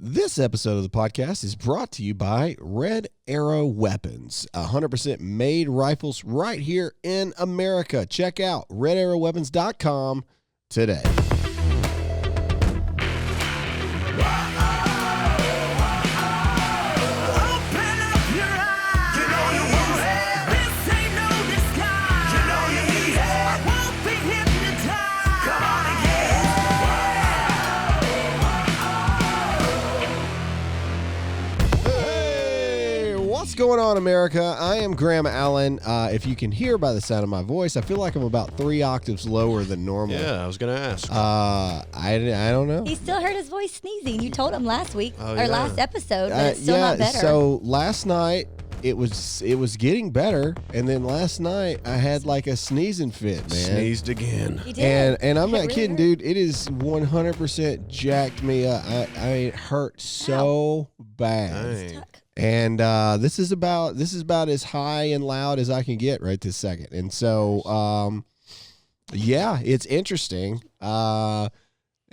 This episode of the podcast is brought to you by Red Arrow Weapons, 100% made rifles right here in America. Check out redarrowweapons.com today. What's going on, America? I am Graham Allen. If you can hear by the sound of my voice, I feel like I'm about 3 octaves lower than normal. Yeah, I was going to ask. I don't know. He still heard his voice sneezing. You told him last week last episode, but it's still not better. So last night it was getting better, and then last night I had like a sneezing fit, man. Sneezed again. You did. And I'm not really kidding, hurt? dude. It is 100% jacked me up. It hurt so bad. Dang. And this is about as high and loud as I can get right this second. And so, yeah, it's interesting. I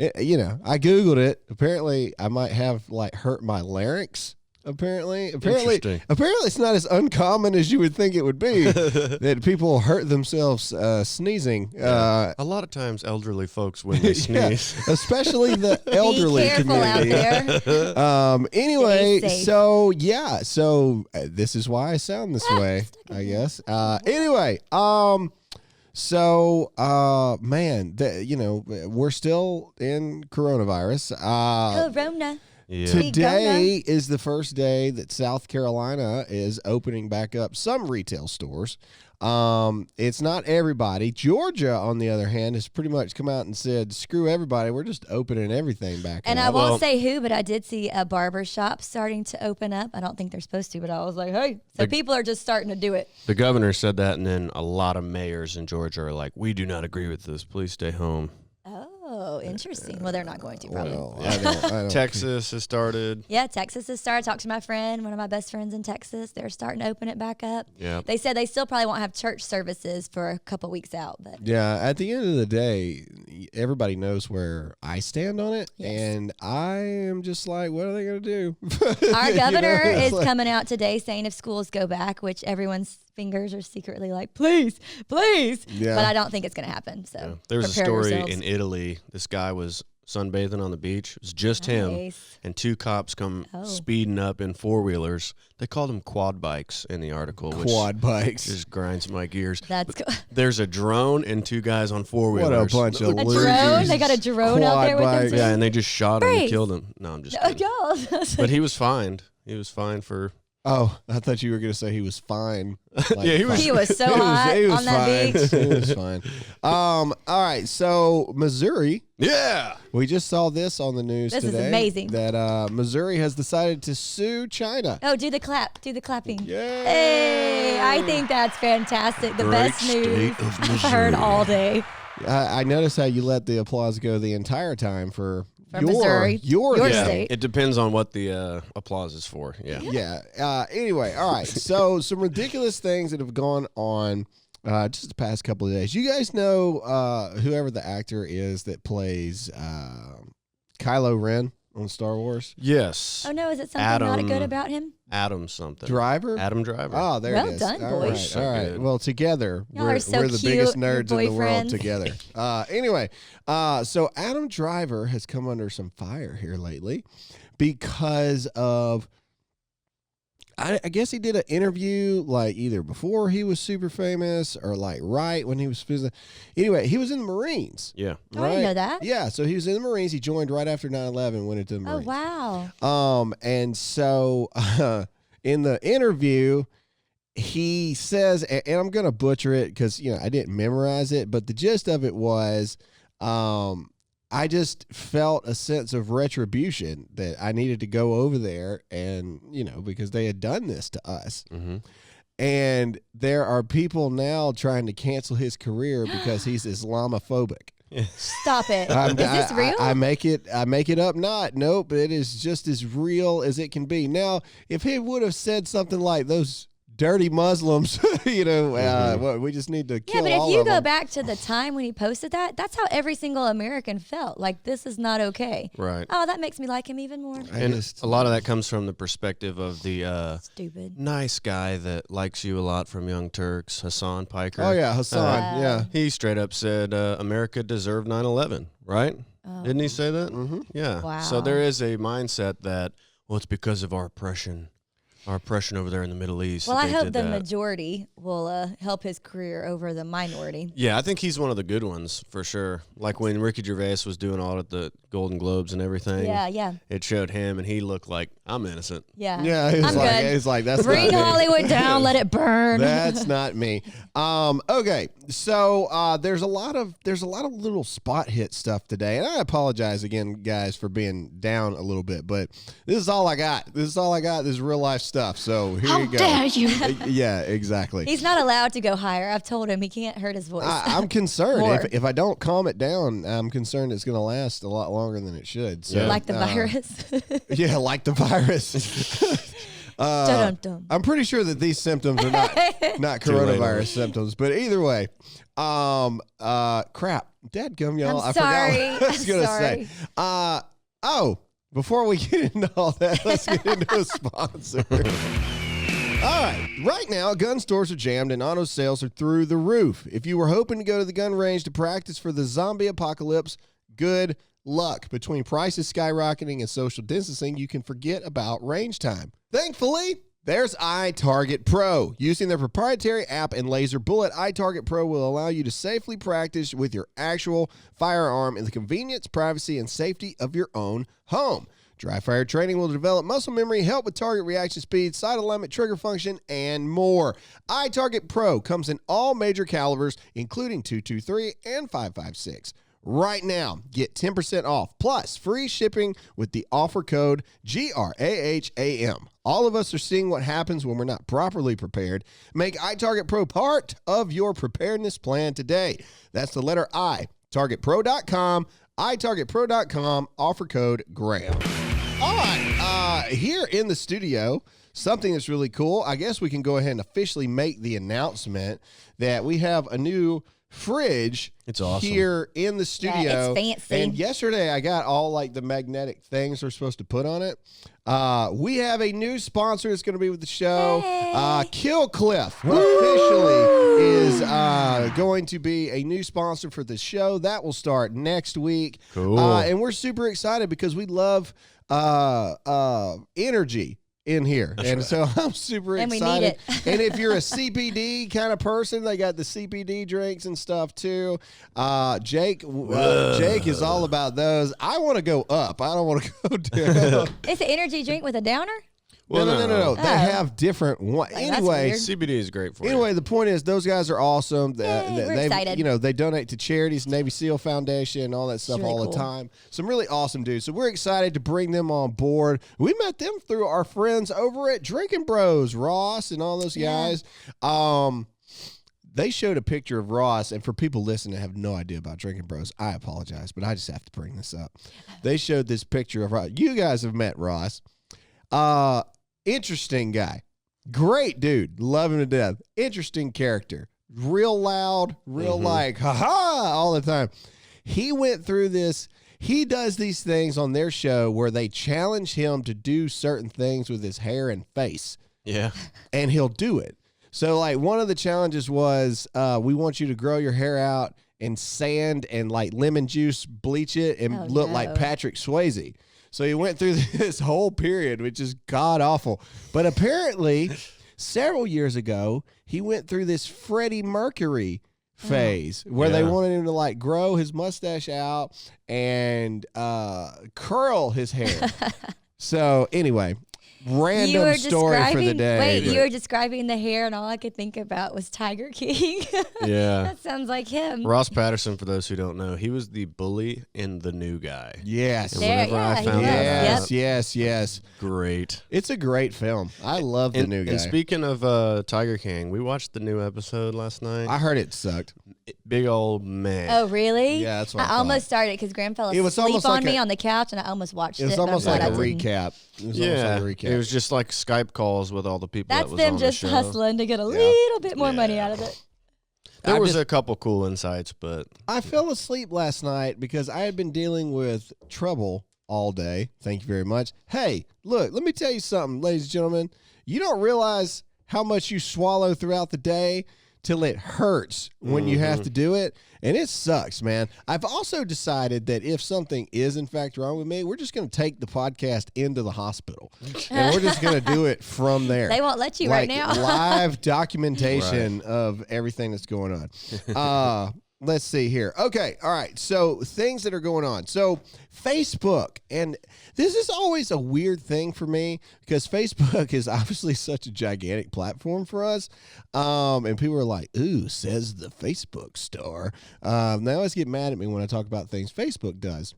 Googled it. Apparently, I might have like hurt my larynx. Apparently, it's not as uncommon as you would think it would be that people hurt themselves sneezing. A lot of times, elderly folks when they sneeze, especially the elderly Be careful community. out there. Anyway, Stay safe. so this is why I sound this way, I guess. Anyway, man, we're still in coronavirus. Corona. yeah. Today is the first day that South Carolina is opening back up some retail stores. It's not everybody. Georgia, on the other hand, has pretty much come out and said, screw everybody. We're just opening everything back And up. I won't say who, but I did see a barber shop starting to open up. I don't think they're supposed to, but I was like, hey. So people are just starting to do it. The governor said that, and then a lot of mayors in Georgia are like, we do not agree with this. Please stay home. Oh, interesting. Well, they're not going to, probably. Well, I don't Texas has started. Yeah, Texas has started. Talked to my friend, one of my best friends in Texas. They're starting to open it back up. Yeah. They said they still probably won't have church services for a couple weeks out. But Yeah, at the end of the day, everybody knows where I stand on it, Yes. and I am just like, what are they going to do? our governor It's is like- coming out today saying if schools go back, which everyone's fingers are secretly like, please, please. Yeah. But I don't think it's going to happen. So Yeah. There was a prepare story yourselves. in Italy. This guy was sunbathing on the beach. It was just him. Nice. And 2 cops come Oh. speeding up in 4-wheelers. They called them quad bikes in the article, which Quad bikes. just grinds my gears. That's cool. There's a drone and 2 guys on 4-wheelers. What a bunch of A losers. drone? They got a drone out Quad there with them bikes. too? Yeah, and they just shot him and Brace. killed him. No, I'm just Oh, kidding. God. But he was fined. He was fined for... Oh, I thought you were going to say he was fine. Like, Yeah, he was- He was so hot he was on that fine. beach. He was fine. All right, so Missouri, Yeah! we just saw this on the news This is today. amazing. That Missouri has decided to sue China. Oh, do the clap. Do the clapping. Yay. Hey, I think that's fantastic. The Great best news state of I've heard Missouri. all day. I noticed how you let the applause go the entire time for Missouri. your Your state. state. It depends on what the applause is for. Yeah. Yeah. Anyway, all right. So some ridiculous things that have gone on just the past couple of days. You guys know whoever the actor is that plays Kylo Ren on Star Wars? Yes. Oh, no. Is it something not Adam. good about him? Adam something. Driver? Adam Driver. Oh, there Well it is. done, All boys. right. So All right. good. Well, together, Y'all we're are so the cute, biggest your nerds in the world boyfriends. together. Anyway, so Adam Driver has come under some fire here lately because of, I guess he did an interview like either before he was super famous or like right when he was famous. Anyway, he was in the Marines. Yeah. Oh, I didn't know that. Yeah, so he was in the Marines. He joined right after 9/11, went into the Oh, Marines. wow. And so in the interview, he says, and I'm going to butcher it because, I didn't memorize it, but the gist of it was, I just felt a sense of retribution that I needed to go over there and, because they had done this to us. Mm-hmm. And there are people now trying to cancel his career because he's Islamophobic. Stop it. Is this real? I make it up not. Nope, it is just as real as it can be. Now, if he would have said something like those dirty Muslims. We just need to kill Yeah, but all if you of go them. back to the time when he posted that, that's how every single American felt. Like, this is not okay. Right. Oh, that makes me like him even more. And a lot of that comes from the perspective of the Stupid. nice guy that likes you a lot from Young Turks, Hassan Piker. Oh yeah, Hassan. Yeah. He straight up said America deserved 9/11, right? Didn't he say that? Mm-hmm. Yeah. Wow. So there is a mindset that, well, it's because of our oppression over there in the Middle East. Well, that I they hope did the that. majority will help his career over the minority. Yeah, I think he's one of the good ones for sure. Like when Ricky Gervais was doing all of the Golden Globes and everything. Yeah. It showed him, and he looked like, I'm innocent. Yeah. Yeah, he was I'm good. he's like, that's Bring not me. Hollywood down, let it burn. That's not me. Okay, so there's a lot of little spot hit stuff today, and I apologize again, guys, for being down a little bit, but this is all I got. This is real life stuff. So here you go. How dare you? Yeah, exactly. He's not allowed to go higher. I've told him he can't hurt his voice. I'm concerned. More. If I don't calm it down, I'm concerned it's going to last a lot longer than it should. So, like the virus. Yeah, like the virus. Dun-dun-dun. I'm pretty sure that these symptoms are not Too late coronavirus on. symptoms, but either way, crap, dadgum, y'all. I'm I sorry. forgot what I was I'm gonna sorry. say. Before we get into all that, let's get into a sponsor. All right now, gun stores are jammed and auto sales are through the roof. If you were hoping to go to the gun range to practice for the zombie apocalypse, good luck. Between prices skyrocketing and social distancing, you can forget about range time. Thankfully, there's iTarget Pro. Using their proprietary app and laser bullet, iTarget Pro will allow you to safely practice with your actual firearm in the convenience, privacy, and safety of your own home. Dry fire training will develop muscle memory, help with target reaction speed, sight alignment, trigger function, and more. iTarget Pro comes in all major calibers, including .223 and .556. Right now, get 10% off plus free shipping with the offer code GRAHAM. All of us are seeing what happens when we're not properly prepared. Make iTarget Pro part of your preparedness plan today. That's the letter I, targetpro.com, itargetpro.com, offer code GRAHAM. All right, here in the studio, something that's really cool. I guess we can go ahead and officially make the announcement that we have a new fridge. It's awesome. Here in the studio. it's fancy. And yesterday I got all like the magnetic things we're supposed to put on it. We have a new sponsor that's going to be with the show. Hey. Kill Cliff officially is going to be a new sponsor for the show. That will start next week. Cool. And we're super excited because we love energy in here. And so I'm super And we excited. need it. And if you're a CBD kind of person, they got the CBD drinks and stuff too. Jake is all about those. I want to go up. I don't want to go down. It's an energy drink with a downer? No. They Oh. have different ones. Like, that's Anyway, weird. CBD is great for you. Anyway, the point is those guys are awesome. We're excited. They donate to charities, Navy SEAL Foundation, all that stuff really all cool. the time. Some really awesome dudes. So we're excited to bring them on board. We met them through our friends over at Drinking Bros, Ross and all those guys. They showed a picture of Ross, and for people listening that have no idea about Drinking Bros, I apologize, but I just have to bring this up. They showed this picture of Ross. You guys have met Ross. Interesting guy. Great dude. Love him to death. Interesting character. Real loud, real like, ha-ha, all the time. He went through this. He does these things on their show where they challenge him to do certain things with his hair and face, Yeah. and he'll do it. So, like, one of the challenges was we want you to grow your hair out and sand and, like, lemon juice, bleach it, and look like no. Patrick Swayze. So he went through this whole period, which is god awful. But apparently, several years ago, he went through this Freddie Mercury phase where they wanted him to like grow his mustache out and curl his hair. So anyway, random story for the day. Wait, but- you were describing the hair, and all I could think about was Tiger King. Yeah. That sounds like him. Ross Patterson, for those who don't know, he was the bully in The New Guy. Yes. And There, whenever I yeah, he found was. that out, Yes. great. It's a great film. I love The New Guy. And speaking of Tiger King, we watched the new episode last night. I heard it sucked. Big old man. Oh, really? Yeah, that's what I I thought. almost started because Graham fell It was asleep almost on like me a- on the couch, and I almost watched it. It was but I'm almost glad like a I didn't. recap. It was Yeah, almost like a recap. it was just like Skype calls with all the people That's that was them on just the show. hustling to get a little bit more money Yeah. out of it. There I was just- a couple cool insights, but I fell asleep last night because I had been dealing with trouble all day. Thank you very much. Hey, look, let me tell you something, ladies and gentlemen. You don't realize how much you swallow throughout the day till it hurts when you have to do it. And it sucks, man. I've also decided that if something is in fact wrong with me, we're just going to take the podcast into the hospital. And we're just going to do it from there. They won't let you right now. Live documentation of everything that's going on. Let's see here. Okay. All right. So things that are going on. So Facebook, and this is always a weird thing for me because Facebook is obviously such a gigantic platform for us. And people are like, ooh, says the Facebook star. They always get mad at me when I talk about things Facebook does.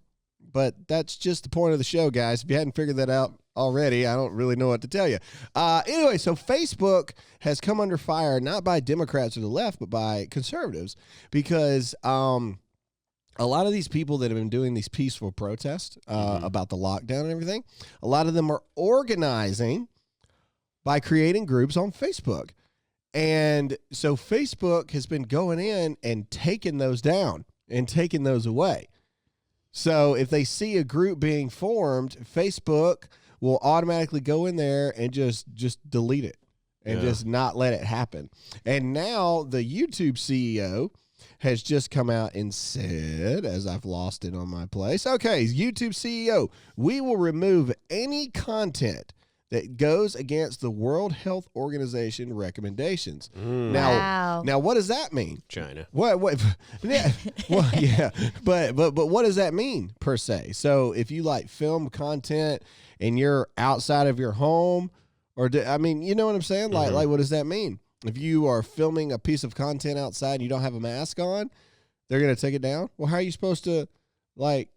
But that's just the point of the show, guys. If you hadn't figured that out already, I don't really know what to tell you. Anyway, so Facebook has come under fire, not by Democrats or the left, but by conservatives, because a lot of these people that have been doing these peaceful protests about the lockdown and everything, a lot of them are organizing by creating groups on Facebook. And so Facebook has been going in and taking those down and taking those away. So if they see a group being formed, Facebook will automatically go in there and just delete it and just not let it happen. And now the YouTube CEO has just come out and said, as I've lost it on my place, okay, YouTube CEO, we will remove any content that goes against the World Health Organization recommendations. Wow. Now, what does that mean? China. What? Yeah, well, yeah, but what does that mean per se? So if you like film content and you're outside of your home, or I mean, you know what I'm saying? Like what does that mean? If you are filming a piece of content outside and you don't have a mask on, they're gonna take it down. Well, how are you supposed to? Like,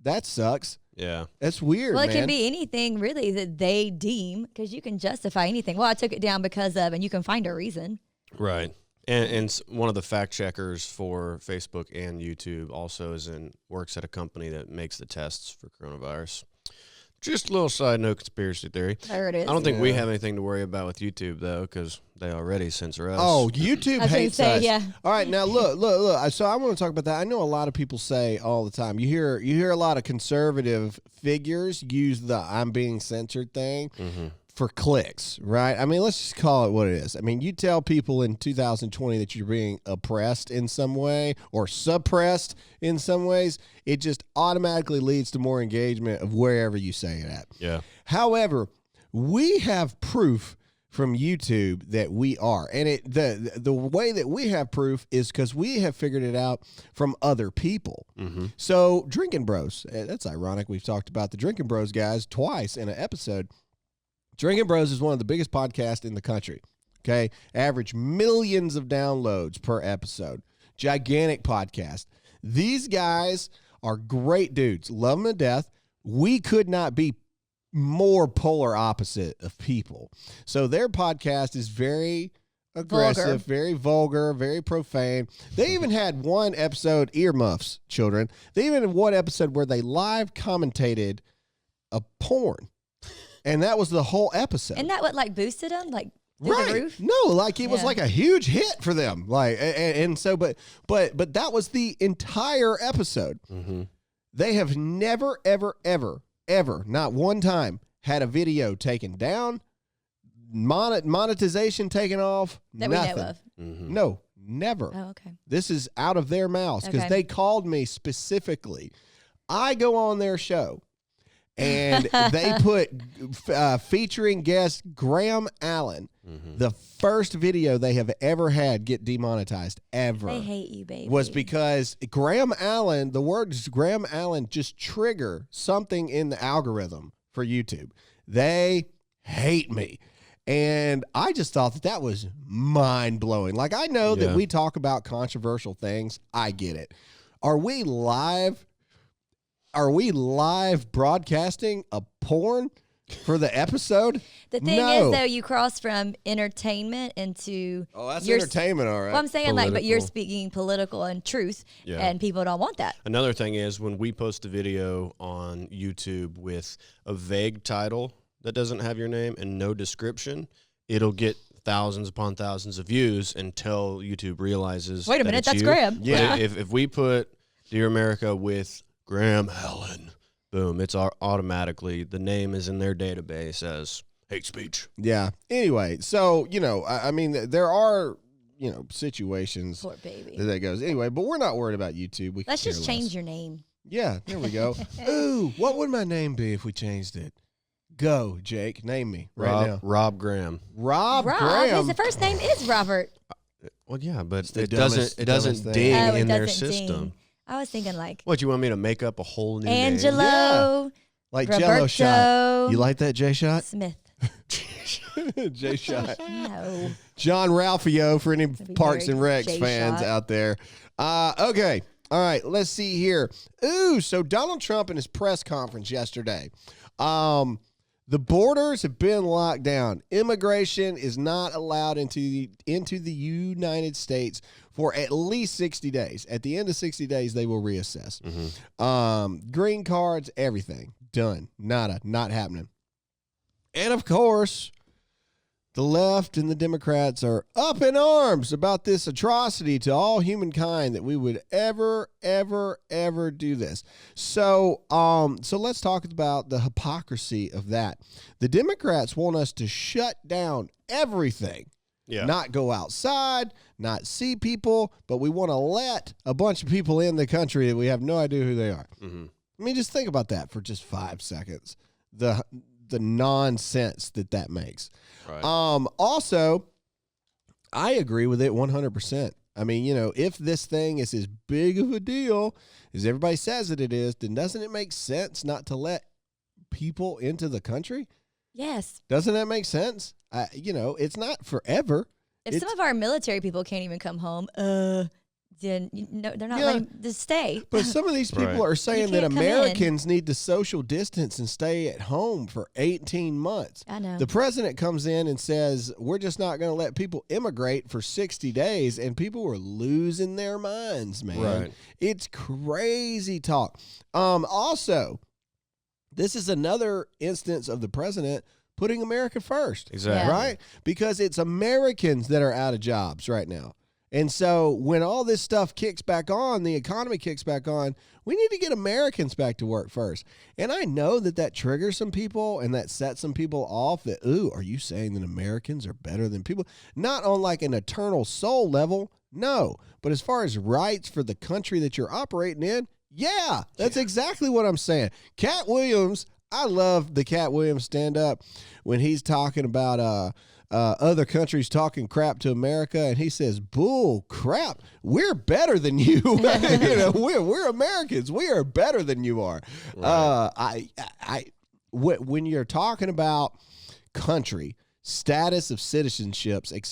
that sucks. Yeah. That's weird. Well, it man. can be anything really that they deem, because you can justify anything. Well, I took it down because of, and you can find a reason. Right. And one of the fact checkers for Facebook and YouTube also works at a company that makes the tests for coronavirus. Just a little side note conspiracy theory. There it is. I don't think we have anything to worry about with YouTube, though, because they already censor us. Oh, YouTube I was gonna hates say, us. yeah. All right, now look. So I want to talk about that. I know a lot of people say all the time. You hear a lot of conservative figures use the "I'm being censored" thing for clicks, right? I mean, let's just call it what it is. I mean, you tell people in 2020 that you're being oppressed in some way or suppressed in some ways, it just automatically leads to more engagement of wherever you say it at. Yeah. However, we have proof from YouTube that we are, and the way that we have proof is because we have figured it out from other people. So Drinking Bros, that's ironic. We've talked about the Drinking Bros guys twice in an episode. Drinking Bros is one of the biggest podcasts in the country. Okay, average millions of downloads per episode. Gigantic podcast. These guys are great dudes. Love them to death. We could not be more polar opposite of people. So their podcast is very aggressive, very vulgar, very profane. They even had one episode, earmuffs, children. They even had one episode where they live commentated a porn. And that was the whole episode. Isn't that what like boosted them? Like through the roof? No, like it was Yeah. like a huge hit for them. Like, and so, but that was the entire episode. They have never, ever, ever, ever, not one time had a video taken down, monetization taken off. That nothing. we know of. No, never. Oh, okay. This is out of their mouths because Okay. they called me specifically. I go on their show. And they put featuring guest Graham Allen, the first video they have ever had get demonetized ever. They hate you, baby. Was because Graham Allen, the words Graham Allen just trigger something in the algorithm for YouTube. They hate me. And I just thought that was mind-blowing. Like, I know that we talk about controversial things. I get it. Are we live broadcasting a porn for the episode? The thing No. is, though, you cross from entertainment into. Oh, that's your- entertainment, all right. Well, I'm saying but you're Political. speaking political and truth, Yeah. and people don't want that. Another thing is when we post a video on YouTube with a vague title that doesn't have your name and no description, it'll get thousands upon thousands of views until YouTube realizes. Wait a that minute, it's that's you. Graham. But Yeah. If we put Dear America with Graham Helen, boom, it's automatically the name is in their database as hate speech. Yeah. Anyway, so, I mean, there are, situations Poor baby. that goes. Anyway, but we're not worried about YouTube. We Let's could just care change less. your name. Yeah, there we go. Ooh, what would my name be if we changed it? Go, Jake. Name me right now. Rob Graham. Rob Rob, Graham. his first name is Robert. Well, yeah, but the it dumbest doesn't thing. ding Oh, it in their doesn't system. ding. I was thinking like What, you want me to make up a whole new Angelo, Like Jello shot. Roberto You like that J shot? Smith. J shot. No. John Ralphio for any be Parks and very Recs fans J-shot. out there. Okay. All right. Let's see here. Ooh, so Donald Trump in his press conference yesterday. The borders have been locked down. Immigration is not allowed into the United States for at least 60 days. At the end of 60 days, they will reassess. Green cards, everything. Done. Nada. Not happening. And of course, the left and the Democrats are up in arms about this atrocity to all humankind that we would ever do this. So let's talk about the hypocrisy of that. The Democrats want us to shut down everything, Yeah. not go outside, not see people, but we want to let a bunch of people in the country that we have no idea who they are. Mm-hmm. I mean, just think about that for just 5 seconds. The nonsense that makes. Right. Also, I agree with it 100%. I mean, if this thing is as big of a deal as everybody says that it is, then doesn't it make sense not to let people into the country? Yes. Doesn't that make sense? It's not forever. If some It's- of our military people can't even come home, then they're not Yeah. letting to stay. But some of these people Right. are saying that can't come in. Americans need to social distance and stay at home for 18 months. I know. The president comes in and says, we're just not going to let people immigrate for 60 days. And people were losing their minds, man. Right. It's crazy talk. Also, this is another instance of the president putting America first. Exactly. Yeah. Right? Because it's Americans that are out of jobs right now. And so when all this stuff kicks back on, the economy kicks back on, we need to get Americans back to work first. And I know that triggers some people and that sets some people off that, ooh, are you saying that Americans are better than people? Not on like an eternal soul level, no. But as far as rights for the country that you're operating in, yeah, that's exactly what I'm saying. Cat Williams, I love the Cat Williams stand up when he's talking about other countries talking crap to America, and he says, "Bull crap! We're better than you. We're Americans. We are better than you are." Right. When you're talking about country status of citizenships, et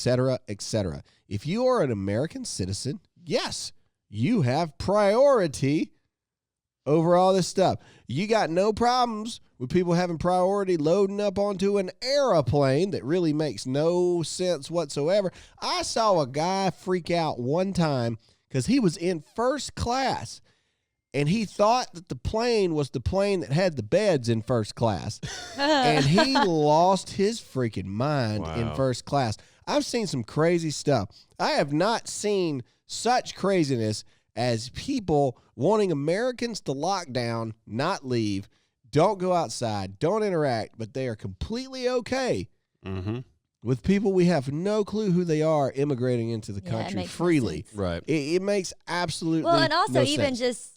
cetera, if you are an American citizen, yes, you have priority over all this stuff. You got no problems with people having priority loading up onto an airplane that really makes no sense whatsoever. I saw a guy freak out one time because he was in first class and he thought that the plane was the plane that had the beds in first class. And he lost his freaking mind in Wow. first class. I've seen some crazy stuff. I have not seen such craziness as people wanting Americans to lock down, not leave, don't go outside, don't interact, but they are completely okay Mm-hmm. with people we have no clue who they are immigrating into the Yeah, it country makes no freely. sense. Right. It makes absolutely Well, and also no even sense. just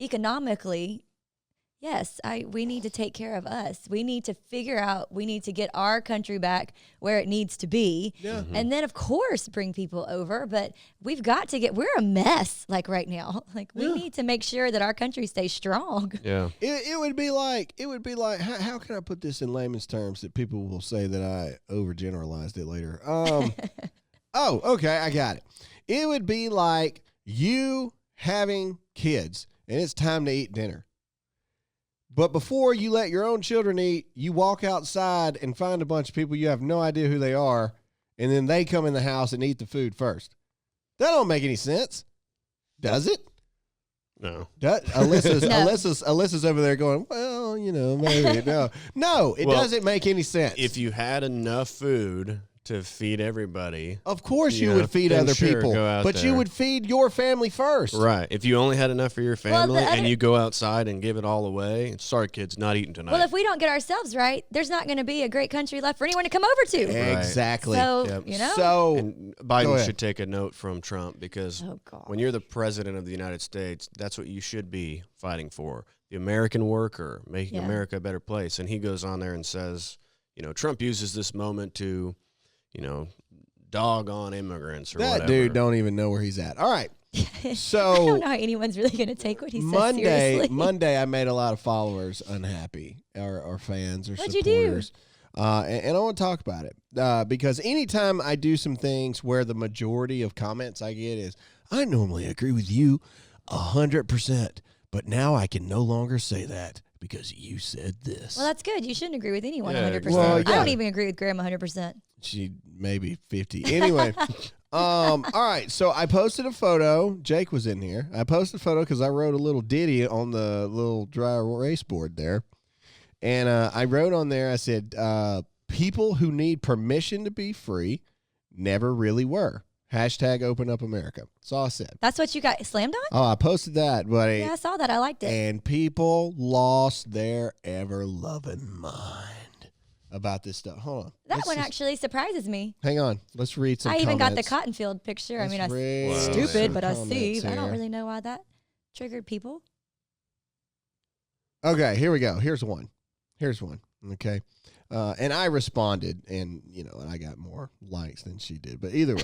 economically, yes, we need to take care of us. We need to figure out, we need to get our country back where it needs to be. Yeah. And then, of course, bring people over. But we've got to we're a mess like right now. Like we Yeah. need to make sure that our country stays strong. Yeah. It would be like how can I put this in layman's terms that people will say that I overgeneralized it later. Oh, okay, I got it. It would be like you having kids and it's time to eat dinner. But before you let your own children eat, you walk outside and find a bunch of people you have no idea who they are, and then they come in the house and eat the food first. That don't make any sense, does it? No. Alyssa's over there going, well, maybe. No, it doesn't make any sense. If you had enough food to feed everybody, of course you would feed other people, but you would feed your family first. Right. If you only had enough for your family and you go outside and give it all away, sorry, kids, not eating tonight. Well, if we don't get ourselves right, there's not going to be a great country left for anyone to come over to. Right. Exactly. So, And Biden should take a note from Trump because when you're the president of the United States, that's what you should be fighting for. The American worker, making America a better place. And he goes on there and says, Trump uses this moment to dog on immigrants or whatever. That dude don't even know where he's at. All right. So I don't know how anyone's really going to take what he says seriously. Monday, I made a lot of followers unhappy or fans or What'd supporters. you do? And I want to talk about it because anytime I do some things where the majority of comments I get is, I normally agree with you 100%, but now I can no longer say that because you said this. Well, that's good. You shouldn't agree with anyone 100%. Well, I don't even agree with Graham 100%. She maybe 50. Anyway, all right. So I posted a photo. Jake was in here. I posted a photo because I wrote a little ditty on the little dry erase board there. And I wrote on there, I said, people who need permission to be free never really were. Hashtag open up America. That's all I said. That's what you got slammed on? Oh, I posted that, buddy. Yeah, I saw that. I liked it. And people lost their ever-loving mind about this stuff. Hold on. That one actually surprises me. Hang on. Let's read some I even got the comments. cotton field picture. Let's I read stupid, some but I see. comments I don't here. really know why that triggered people. Okay, here we go. Here's one. Okay. And I responded, and I got more likes than she did. But either way,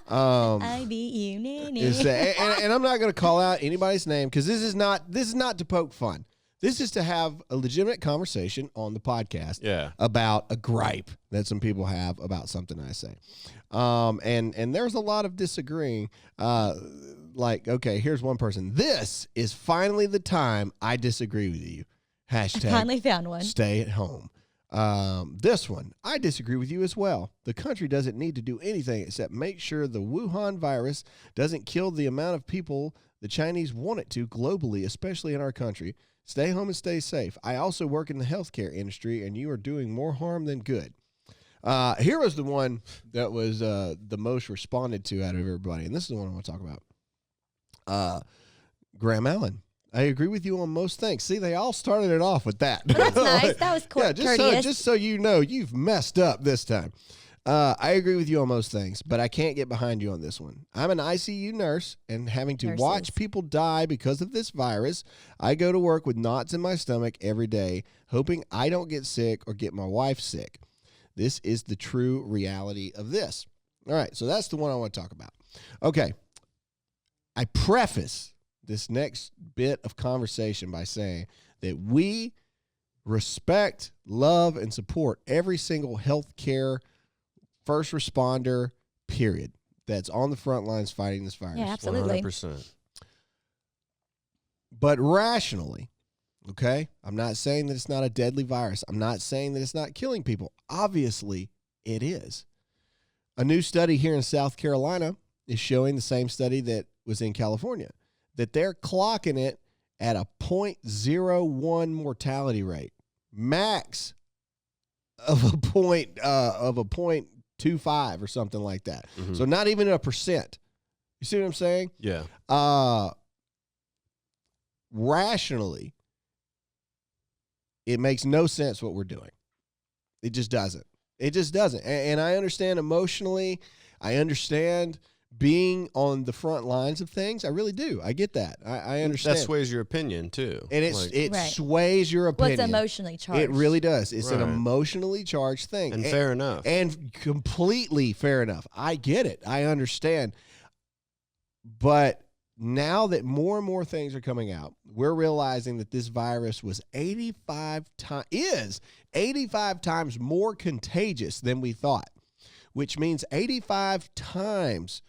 I beat you, nanny. and I'm not going to call out anybody's name because this is not to poke fun. This is to have a legitimate conversation on the podcast about a gripe that some people have about something I say. And there's a lot of disagreeing. Okay, here's one person. This is finally the time I disagree with you. Hashtag I finally found one. Stay at home. This one, I disagree with you as well. The country doesn't need to do anything except make sure the Wuhan virus doesn't kill the amount of people the Chinese want it to globally, especially in our country. Stay home and stay safe. I also work in the healthcare industry, and you are doing more harm than good. Here was the one that was the most responded to out of everybody, and this is the one I want to talk about. Graham Allen. I agree with you on most things. See, they all started it off with that. Well, that's nice. That was courteous. Just so you know, you've messed up this time. I agree with you on most things, but I can't get behind you on this one. I'm an ICU nurse, and having to watch people die because of this virus, I go to work with knots in my stomach every day, hoping I don't get sick or get my wife sick. This is the true reality of this. All right, so that's the one I want to talk about. Okay, I preface this next bit of conversation by saying that we respect, love, and support every single healthcare first responder, period, that's on the front lines fighting this virus. Yeah, absolutely. 100%. But rationally, okay, I'm not saying that it's not a deadly virus. I'm not saying that it's not killing people. Obviously, it is. A new study here in South Carolina is showing the same study that was in California, that they're clocking it at a 0.01 mortality rate, max of a 0.25 or something like that. Mm-hmm. So not even a percent. You see what I'm saying? Yeah. Rationally, it makes no sense what we're doing. It just doesn't. It just doesn't. And I understand emotionally. I understand being on the front lines of things. I really do. I get that. I understand. That sways your opinion, too. And it sways your opinion. What's emotionally charged? It really does. It's an emotionally charged thing. And fair enough. And completely fair enough. I get it. I understand. But now that more and more things are coming out, we're realizing that this virus was 85 times more contagious than we thought, which means 85 times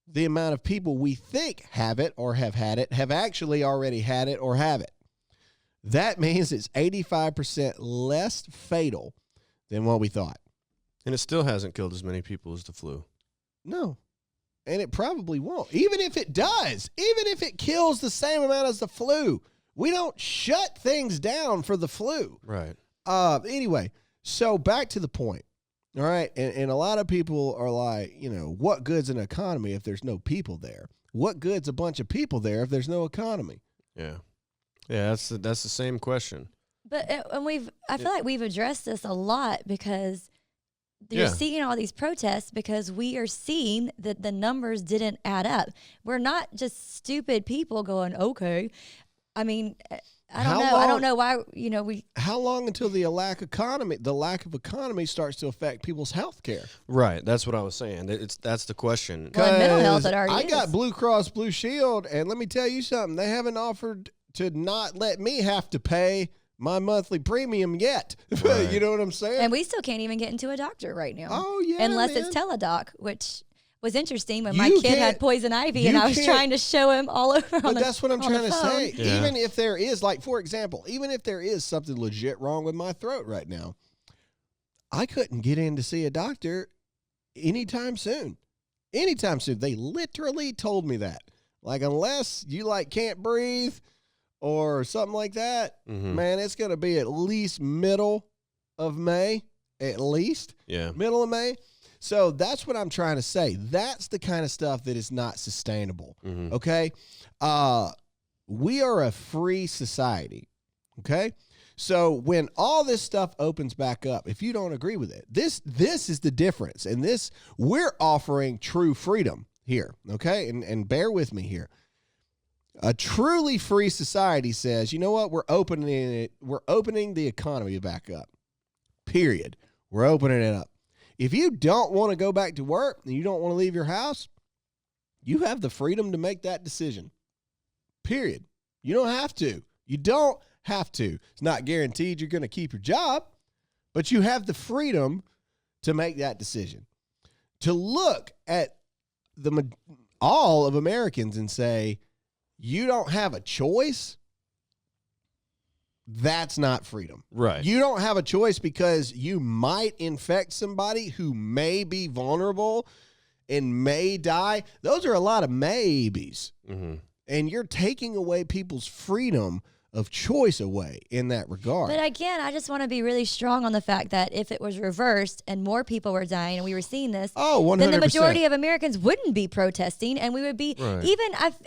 the amount of people we think have it or have had it have actually already had it or have it. That means it's 85% less fatal than what we thought. And it still hasn't killed as many people as the flu. No. And it probably won't. Even if it does, even if it kills the same amount as the flu, we don't shut things down for the flu. Right. Anyway, so back to the point. All right. And a lot of people are like, what good's an economy if there's no people there? What good's a bunch of people there if there's no economy? Yeah. Yeah, that's the same question. But I feel like we've addressed this a lot because you're seeing all these protests because we are seeing that the numbers didn't add up. We're not just stupid people going, okay. I mean, I don't know why, we. How long until the lack of economy starts to affect people's health care? Right. That's what I was saying. That's the question. Well, mental health, it already I is. got Blue Cross Blue Shield, and let me tell you something. They haven't offered to not let me have to pay my monthly premium yet. Right. You know what I'm saying? And we still can't even get into a doctor right now. Oh, yeah, unless man. it's teledoc, which was interesting when You my kid can't- had poison ivy and you I was can't- trying to show him all over But on the that's what I'm on the trying to phone. say. Yeah. Even if there is, like, for example, even if there is something legit wrong with my throat right now, I couldn't get in to see a doctor anytime soon. Anytime soon. They literally told me that. Like, unless you, can't breathe or something like that, man, it's going to be at least middle of May, at least. Yeah. Middle of May. So that's what I'm trying to say. That's the kind of stuff that is not sustainable. Okay? We are a free society. Okay? So when all this stuff opens back up, if you don't agree with it, this is the difference. And we're offering true freedom here. Okay? And bear with me here. A truly free society says, you know what? We're opening the economy back up. Period. We're opening it up. If you don't want to go back to work and you don't want to leave your house, you have the freedom to make that decision. Period. You don't have to. You don't have to. It's not guaranteed you're going to keep your job, but you have the freedom to make that decision. To look at all of Americans and say, you don't have a choice, that's not freedom. Right. You don't have a choice because you might infect somebody who may be vulnerable and may die. Those are a lot of maybes. And you're taking away people's freedom of choice away in that regard. But again, I just want to be really strong on the fact that if it was reversed and more people were dying and we were seeing this, 100%. then the majority of Americans wouldn't be protesting and we would be Right.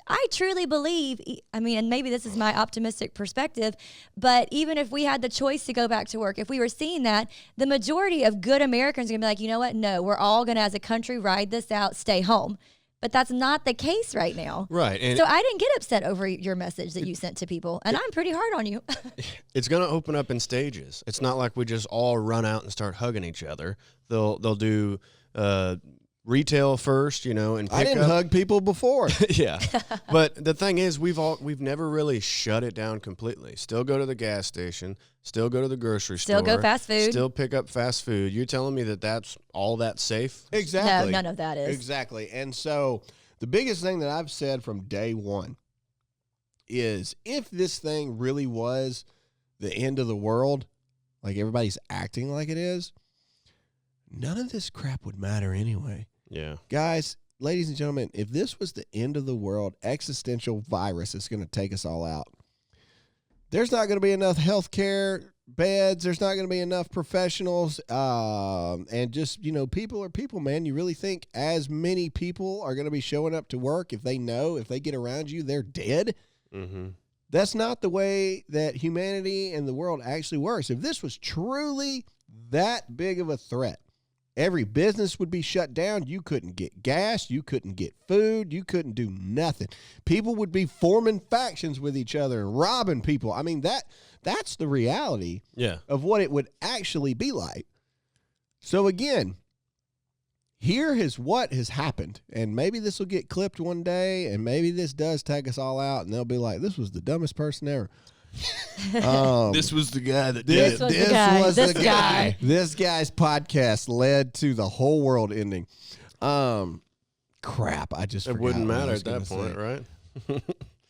I truly believe, I mean, and maybe this is my optimistic perspective, but even if we had the choice to go back to work, if we were seeing that, the majority of good Americans are going to be like, you know what? No, we're all going to, as a country, ride this out, stay home. But that's not the case right now. Right. And So I didn't get upset over your message that you sent to people, and I'm pretty hard on you. it's going to open up in stages. It's not like we just all run out and start hugging each other. They'll do retail first, and pick I didn't up. hug people before. Yeah. But the thing is, we've never really shut it down completely. Still go to the gas station, still go to the grocery store. Still go fast food. Still pick up fast food. You're telling me that's all that safe? Exactly. No, none of that is. Exactly. And so the biggest thing that I've said from day one is if this thing really was the end of the world, like everybody's acting like it is, none of this crap would matter anyway. Yeah. Guys, ladies and gentlemen, if this was the end of the world, existential virus is going to take us all out. There's not going to be enough healthcare beds. There's not going to be enough professionals. And just, people are people, man. You really think as many people are going to be showing up to work if they get around you, they're dead? Mm-hmm. That's not the way that humanity and the world actually works. If this was truly that big of a threat, every business would be shut down. You couldn't get gas. You couldn't get food. You couldn't do nothing. People would be forming factions with each other and robbing people. I mean, that's the reality of what it would actually be like. So again, here is what has happened. And maybe this will get clipped one day, and maybe this does take us all out, and they'll be like, this was the dumbest person ever. This was the guy that This did was it. the guy. was This the guy. This guy's podcast led to the whole world ending. Crap! I just It forgot wouldn't what I matter was at that gonna point, say. right?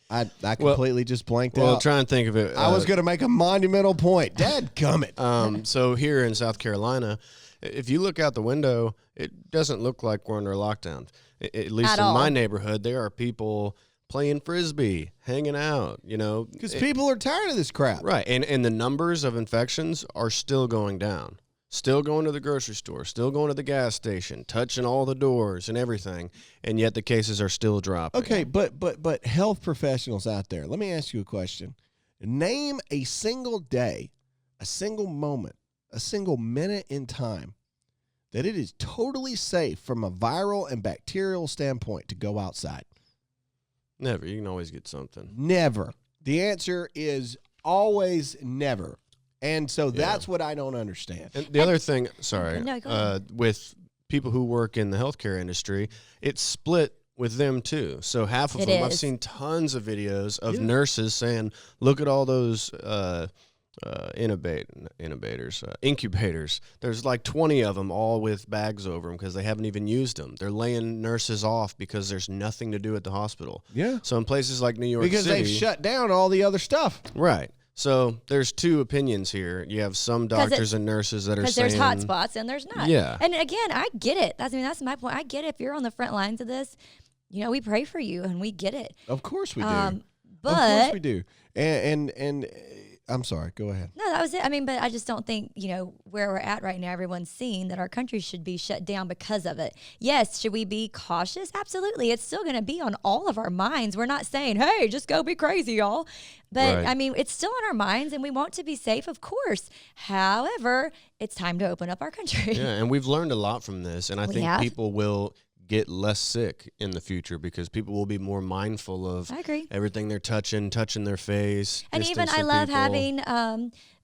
I completely just blanked Well, out. try and think of it. I was going to make a monumental point. Dadgummit. So here in South Carolina, if you look out the window, it doesn't look like we're under lockdown. At least At in all. my neighborhood, there are people playing Frisbee, hanging out, Because people are tired of this crap. Right. And the numbers of infections are still going down. Still going to the grocery store, still going to the gas station, touching all the doors and everything, and yet the cases are still dropping. Okay, but health professionals out there, let me ask you a question. Name a single day, a single moment, a single minute in time that it is totally safe from a viral and bacterial standpoint to go outside. Never. You can always get something. Never. The answer is always never. And so that's what I don't understand. And the other thing, sorry, No, go ahead. with people who work in the healthcare industry, it's split with them too. So half of It them, I've is. seen tons of videos of nurses saying, look at all those incubators. There's like 20 of them all with bags over them because they haven't even used them. They're laying nurses off because there's nothing to do at the hospital. Yeah. So in places like New York Because City. they've shut down all the other stuff. Right. So there's two opinions here. You have some doctors and nurses that are saying. Because there's hot spots and there's not. Yeah. And again, I get it. That's my point. I get it. If you're on the front lines of this, we pray for you and we get it. Of course we do. But of course we do. And I'm sorry. Go ahead. no, that was it. I mean, but I just don't think, where we're at right now, everyone's seeing that our country should be shut down because of it. Yes, should we be cautious? Absolutely. It's still going to be on all of our minds. We're not saying, hey, just go be crazy, y'all. But, Right. I mean, it's still on our minds and we want to be safe, of course. However, it's time to open up our country. Yeah, and we've learned a lot from this, and I We think have. people will get less sick in the future because people will be more mindful of I agree. everything they're touching their face. And even distance I from love people. having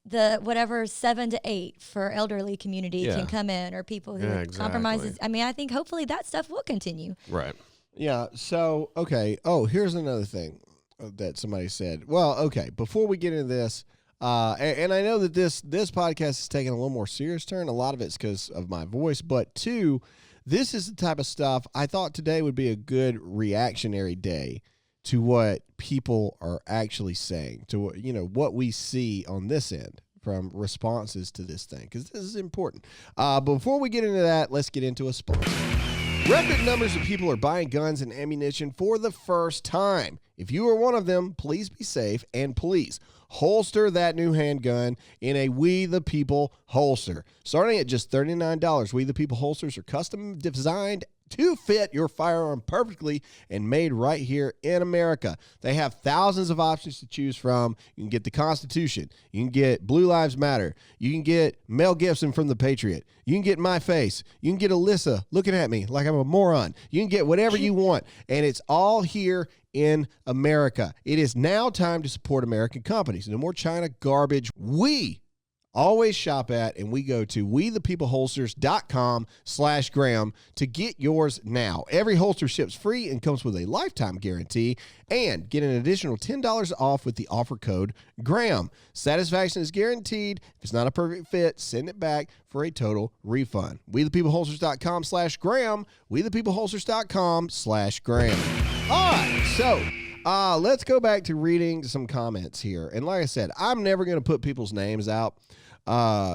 the whatever 7 to 8 for elderly community Yeah. can come in, or people who Yeah, have exactly. compromises. I mean, I think hopefully that stuff will continue. Right. Yeah. So, okay. Oh, here's another thing that somebody said. Well, okay. Before we get into this, and I know that this podcast is taking a little more serious turn. A lot of it's because of my voice, but two, this is the type of stuff I thought today would be a good reactionary day to what people are actually saying, to what we see on this end from responses to this thing, because this is important. Before we get into that, let's get into a sponsor. Record numbers of people are buying guns and ammunition for the first time. If you are one of them, please be safe and please holster that new handgun in a We the People holster. Starting at just $39, We the People holsters are custom designed to fit your firearm perfectly and made right here in America. They have thousands of options to choose from. You can get the Constitution. You can get Blue Lives Matter. You can get Mel Gibson from The Patriot. You can get my face. You can get Alyssa looking at me like I'm a moron. You can get whatever you want, and it's all here in America. It is now time to support American companies. No more China garbage. We always shop at, and we go to wethepeopleholsters.com/Graham to get yours now. Every holster ships free and comes with a lifetime guarantee, and get an additional $10 off with the offer code Graham. Satisfaction is guaranteed. If it's not a perfect fit, send it back for a total refund. wethepeopleholsters.com/Graham. wethepeopleholsters.com/Graham. All right, so let's go back to reading some comments here. And like I said, I'm never going to put people's names out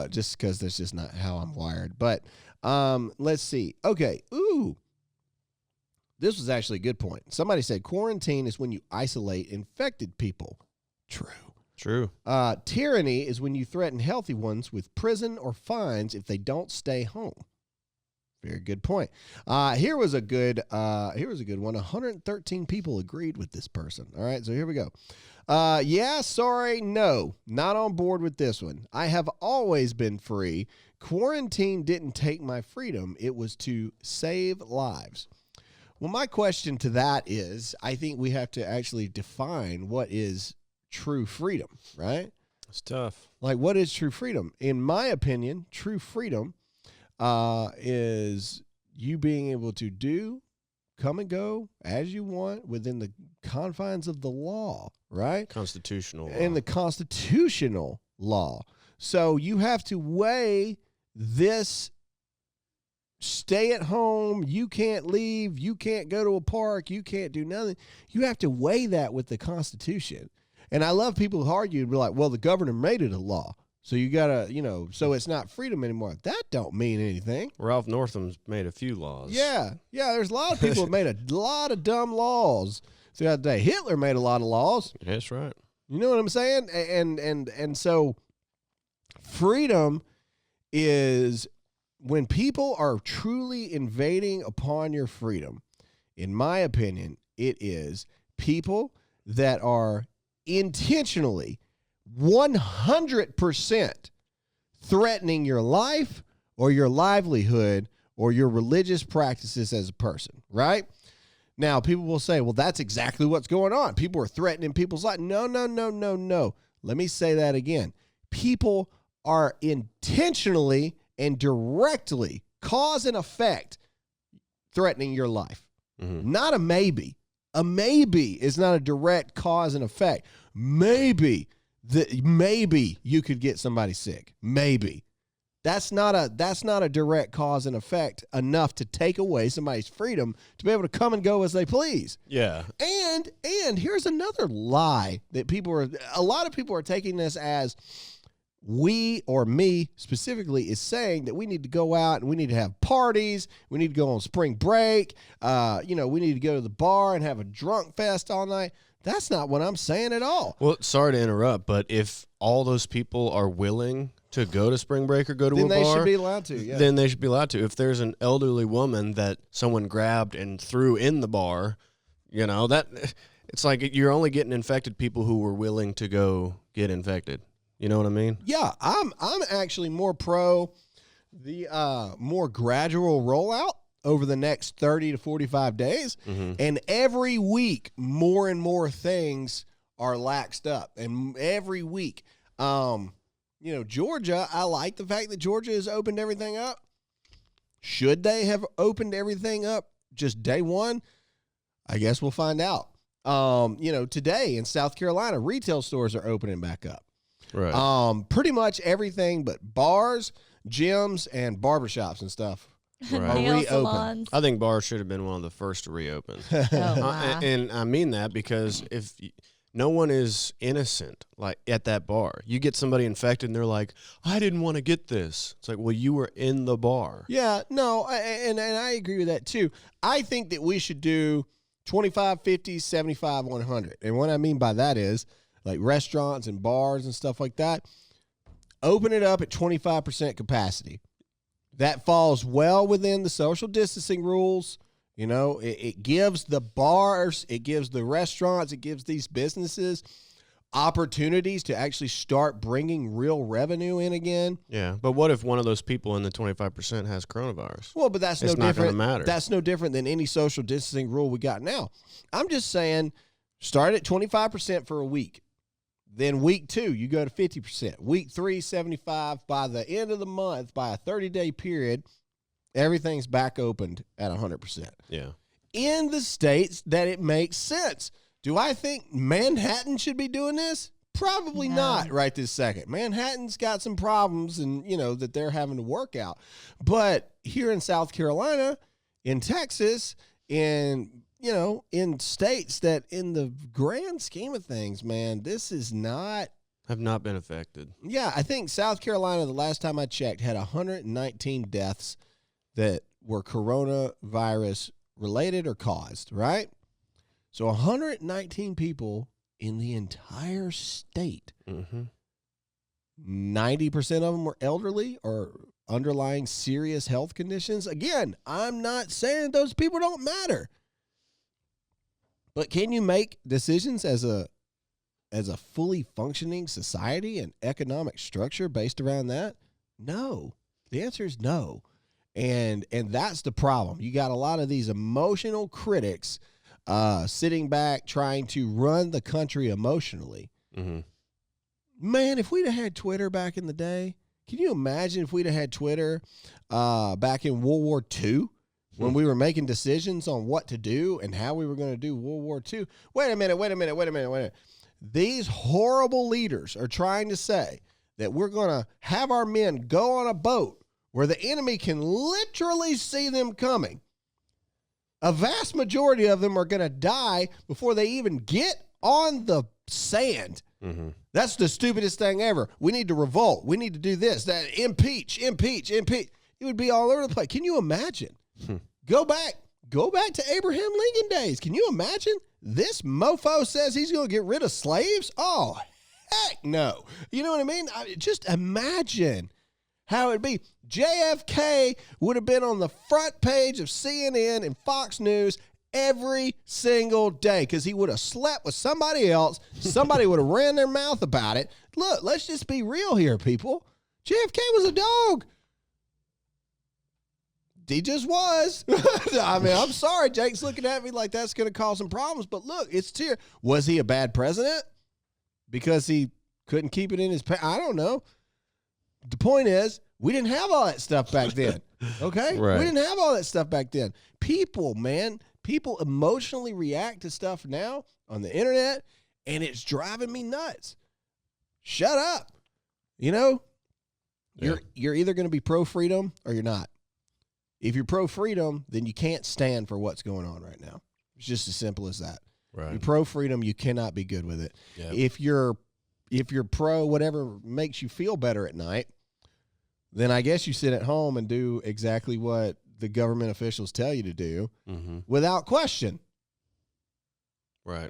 just because that's just not how I'm wired. But let's see. Okay. Ooh. This was actually a good point. Somebody said quarantine is when you isolate infected people. True. True. Tyranny is when you threaten healthy ones with prison or fines if they don't stay home. Very good point. Here was a good one. 113 people agreed with this person. All right, so here we go. Yeah, sorry, no, not on board with this one. I have always been free. Quarantine didn't take my freedom. It was to save lives. Well, my question to that is, I think we have to actually define what is true freedom, right? It's tough. Like, what is true freedom? In my opinion, true freedom is you being able to come and go as you want within the confines of the law, right? Constitutional law. And the constitutional law. So you have to weigh this stay at home, you can't leave, you can't go to a park, you can't do nothing. You have to weigh that with the Constitution. And I love people who argue and be like, well, the governor made it a law. So you got to, so it's not freedom anymore. That don't mean anything. Ralph Northam's made a few laws. Yeah. Yeah, there's a lot of people that made a lot of dumb laws throughout the day. Hitler made a lot of laws. That's right. You know what I'm saying? And so freedom is when people are truly invading upon your freedom. In my opinion, it is people that are intentionally 100% threatening your life or your livelihood or your religious practices as a person, right? Now, people will say, well, that's exactly what's going on. People are threatening people's life. No. Let me say that again. People are intentionally and directly, cause and effect, threatening your life. Mm-hmm. Not a maybe. A maybe is not a direct cause and effect. Maybe you could get somebody sick. Maybe. That's not a direct cause and effect enough to take away somebody's freedom to be able to come and go as they please. Yeah. And here's another lie that a lot of people are taking this as we, or me specifically, is saying that we need to go out and we need to have parties. We need to go on spring break. We need to go to the bar and have a drunk fest all night. That's not what I'm saying at all. Well, sorry to interrupt, but if all those people are willing to go to spring break or go to a bar, then they should be allowed to. Yeah. Then they should be allowed to. If there's an elderly woman that someone grabbed and threw in the bar, that it's like you're only getting infected people who were willing to go get infected. You know what I mean? Yeah, I'm actually more pro the more gradual rollout over the next 30 to 45 days. Mm-hmm. And every week, more and more things are laxed up. And every week, Georgia, I like the fact that Georgia has opened everything up. Should they have opened everything up just day one? I guess we'll find out. Today in South Carolina, retail stores are opening back up. Right. Pretty much everything but bars, gyms, and barbershops and stuff right. are reopened. I think bars should have been one of the first to reopen. And I mean that because if no one is innocent, like at that bar, you get somebody infected and they're like, I didn't want to get this. It's like, well, you were in the bar. Yeah, no, and I agree with that too. I think that we should do 25, 50, 75, 100. And what I mean by that is, like restaurants and bars and stuff like that, open it up at 25% capacity. That falls well within the social distancing rules. It gives the bars, it gives the restaurants, it gives these businesses opportunities to actually start bringing real revenue in again. Yeah, but what if one of those people in the 25% has coronavirus? Well, but that's it's no different. Not gonna matter. That's no different than any social distancing rule we got now. I'm just saying, start at 25% for a week. Then week 2, you go to 50%. Week 3, 75. By the end of the month, by a 30-day period, everything's back opened at 100%. Yeah. In the states that it makes sense. Do I think Manhattan should be doing this? Probably not right this second. Manhattan's got some problems and, that they're having to work out. But here in South Carolina, in Texas, in states that in the grand scheme of things, man, this is not. Have not been affected. Yeah, I think South Carolina, the last time I checked, had 119 deaths that were coronavirus related or caused, right? So 119 people in the entire state. Mm-hmm. 90% of them were elderly or underlying serious health conditions. Again, I'm not saying those people don't matter. But can you make decisions as a fully functioning society and economic structure based around that? No. The answer is no. And that's the problem. You got a lot of these emotional critics sitting back trying to run the country emotionally. Mm-hmm. Man, if we'd have had Twitter back in the day, can you imagine if we'd have had Twitter back in World War II? When we were making decisions on what to do and how we were going to do World War II. Wait a minute. These horrible leaders are trying to say that we're going to have our men go on a boat where the enemy can literally see them coming. A vast majority of them are going to die before they even get on the sand. Mm-hmm. That's the stupidest thing ever. We need to revolt. We need to do this, that, impeach. It would be all over the place. Can you imagine? Go back to Abraham Lincoln days. Can you imagine? This mofo says he's going to get rid of slaves? Oh, heck no. You know what I mean? Just imagine how it'd be. JFK would have been on the front page of CNN and Fox News every single day because he would have slept with somebody else. Somebody would have ran their mouth about it. Look, let's just be real here, people. JFK was a dog. He just was. I mean, I'm sorry. Jake's looking at me like that's going to cause some problems. But look, it's here. Was he a bad president? Because he couldn't keep it in his I don't know. The point is, we didn't have all that stuff back then. Okay? Right. We didn't have all that stuff back then. People, man, people emotionally react to stuff now on the internet, and it's driving me nuts. Shut up. You know? Yeah. You're either going to be pro-freedom or you're not. If you're pro-freedom, then you can't stand for what's going on right now. It's just as simple as that. Right. You're pro-freedom, you cannot be good with it. Yep. If you're pro whatever makes you feel better at night, then I guess you sit at home and do exactly what the government officials tell you to do without question. Right.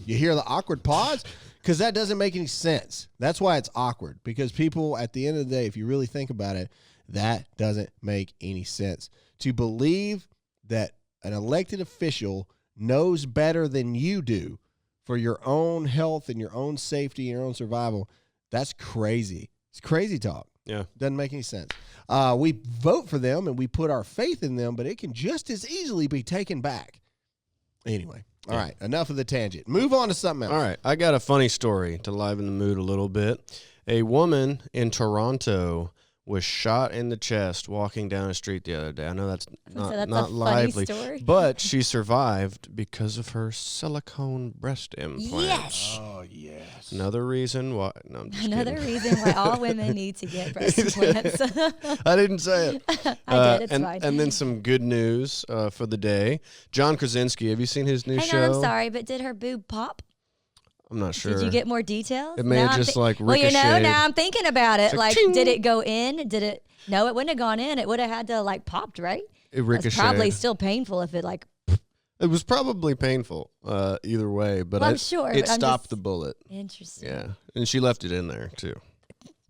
You hear the awkward pause? Because that doesn't make any sense. That's why it's awkward. Because people, at the end of the day, if you really think about it, that doesn't make any sense. To believe that an elected official knows better than you do for your own health and your own safety and your own survival, that's crazy. It's crazy talk. Yeah. Doesn't make any sense. We vote for them and we put our faith in them, but it can just as easily be taken back. Anyway. All right, enough of the tangent. Move on to something else. All right, I got a funny story to liven the mood a little bit. A woman in Toronto was shot in the chest walking down a street the other day. I know that's not lively, story. but she survived because of her silicone breast implants. Yes. Oh, yes. Another reason why. No, I'm just Another kidding. reason why all women need to get breast implants. I didn't say it. I did. It's and, fine. And then some good news for the day. John Krasinski, have you seen his new Hang show? on, I'm sorry, but did her boob pop? I'm not sure. Did you get more details? It may have Now I'm just like well, you know, ricocheted. now I'm thinking about it. It's like, Like, ting. did it go in? Did it? No, it wouldn't have gone in. It would have had to like popped, right? It ricocheted. It's probably still painful if it like. It was probably painful either way, but Well, I'm sure, it but I'm stopped just- the bullet. Interesting. Yeah, and she left it in there too.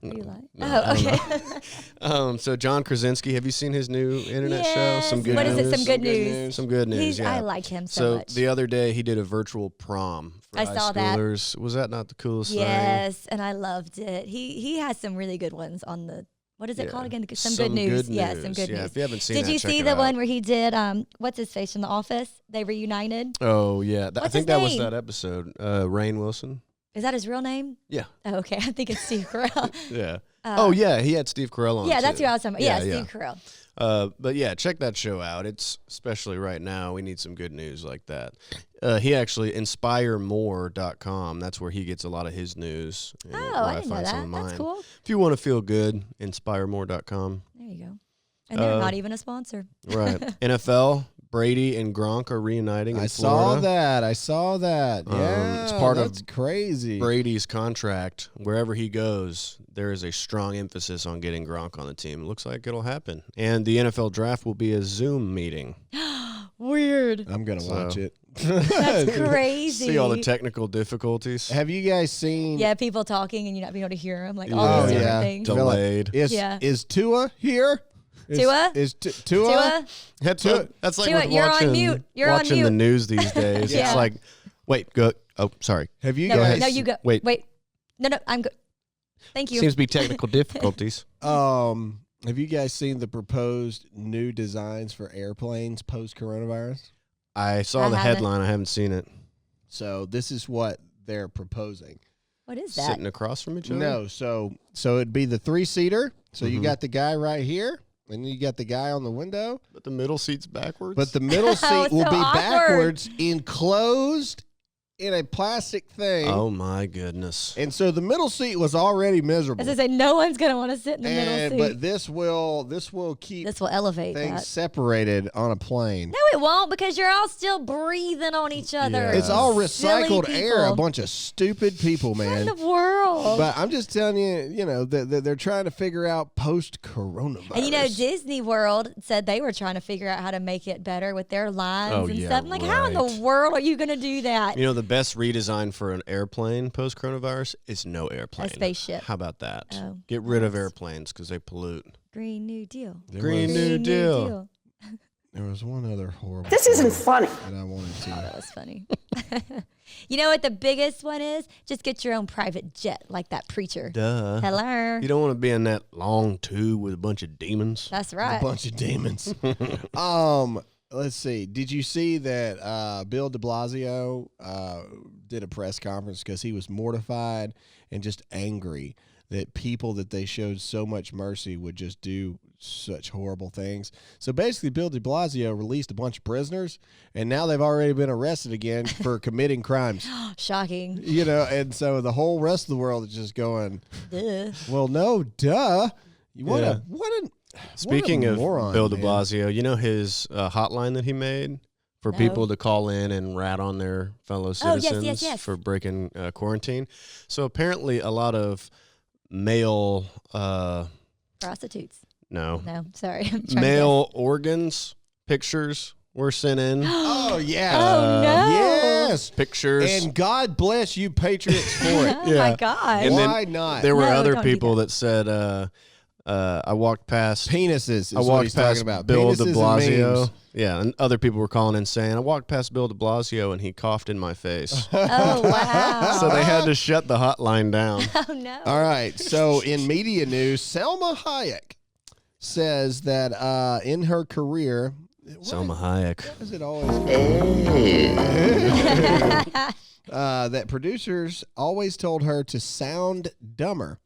You like? No, Oh, I don't okay. So John Krasinski, have you seen his new internet show? Some Yes. good What is news. it? Some good news. Some good news. He's, yeah. I like him so much. the other day he did a virtual prom for I high saw that. schoolers. Was that not the coolest thing? Yes, and I loved it. He has some really good ones on the. What is it Yeah. called again? Some good news. Yeah, some good Yeah, news. if you haven't seen Did that, you check see it the out. one where he did what's his face from The Office? They reunited. Oh yeah, I What's think his that was name? that episode. Rainn Wilson. Is that his real name? Yeah. Oh, okay, I think it's Steve Carell. Yeah. Oh yeah, he had Steve Carell on. Yeah, that's too. who I was talking about. Yeah, Steve Carell. But yeah, check that show out. It's especially right now. We need some good news like that. He actually inspiremore.com. That's where he gets a lot of his news. and Oh, where I didn't know find some that. of That's mine. cool. If you want to feel good, inspiremore.com. There you go. And they're not even a sponsor. Right. NFL. Brady and Gronk are reuniting in I Florida. saw that. Yeah, it's part that's of crazy. Brady's contract. Wherever he goes, there is a strong emphasis on getting Gronk on the team. It looks like it'll happen. And the NFL draft will be a Zoom meeting. Weird. I'm gonna watch it. That's crazy. See all the technical difficulties. Have you guys seen? Yeah, people talking and you're not being able to hear them. Like all Yeah. those Oh, different yeah. things. Delayed. Is Tua here? Tua? Is Tua? Tua? That's like Tua, with you're on watching, mute. You're on watching the mute. news these days. Yeah. It's like, wait, go. Oh, sorry. Have you No, guys? no, you go. Wait. No, I'm good. Thank you. Seems to be technical difficulties. Have you guys seen the proposed new designs for airplanes post coronavirus? I saw I the haven't. headline. I haven't seen it. So this is what they're proposing. What is that? Sitting across from each other? No, so it'd be the 3-seater. So you Mhm. got the guy right here, and you got the guy on the window. But the middle seat's backwards? But the middle seat Oh, will so be awkward. backwards, enclosed in a plastic thing. Oh my goodness. And so the middle seat was already miserable. As I say, no one's going to want to sit in the middle seat. But this will keep this will elevate things separated on a plane. No, it won't, because you're all still breathing on each other. Yeah. It's all Silly recycled air. people. A bunch of stupid people, What man. in the world? But I'm just telling you, that they're trying to figure out post-coronavirus. And Disney World said they were trying to figure out how to make it better with their lines and stuff. I'm like, how in the world are you going to do that? The best redesign for an airplane post-coronavirus is no airplane. A spaceship. How about that? Oh, Get rid of airplanes because they pollute. Green New Deal. Green New Deal. There was one other horrible. This isn't funny. That I wanted to. Oh, that was funny. You know what the biggest one is? Just get your own private jet, like that preacher. Duh. Hello. You don't want to be in that long tube with a bunch of demons. That's right. A bunch of demons. Let's see. Did you see that Bill de Blasio did a press conference because he was mortified and just angry that people that they showed so much mercy would just do such horrible things. So basically, Bill de Blasio released a bunch of prisoners, and now they've already been arrested again for committing crimes. Shocking. And so the whole rest of the world is just going, Duh. well, no, duh. Speaking what a of moron, Bill de man. Blasio, his hotline that he made for No. people to call in and rat on their fellow Oh, citizens yes. for breaking quarantine. So apparently a lot of male, Prostitutes. no, Sorry. I'm trying male organs pictures were sent in. Oh, yeah. Oh, no. Yes. Pictures. And God bless you patriots for it. Oh, my God. And then Why not? there were No, other don't do people that. that said, I walked past Penises is I what walked he's past talking about. Bill Penises de and Blasio. memes. Yeah, and other people were calling in saying, I walked past Bill de Blasio and he coughed in my face. Oh, wow. So they had to shut the hotline down. Oh, no. All right. So in media news, Selma Hayek says that in her career, Selma Hayek. is it always that producers always told her to sound dumber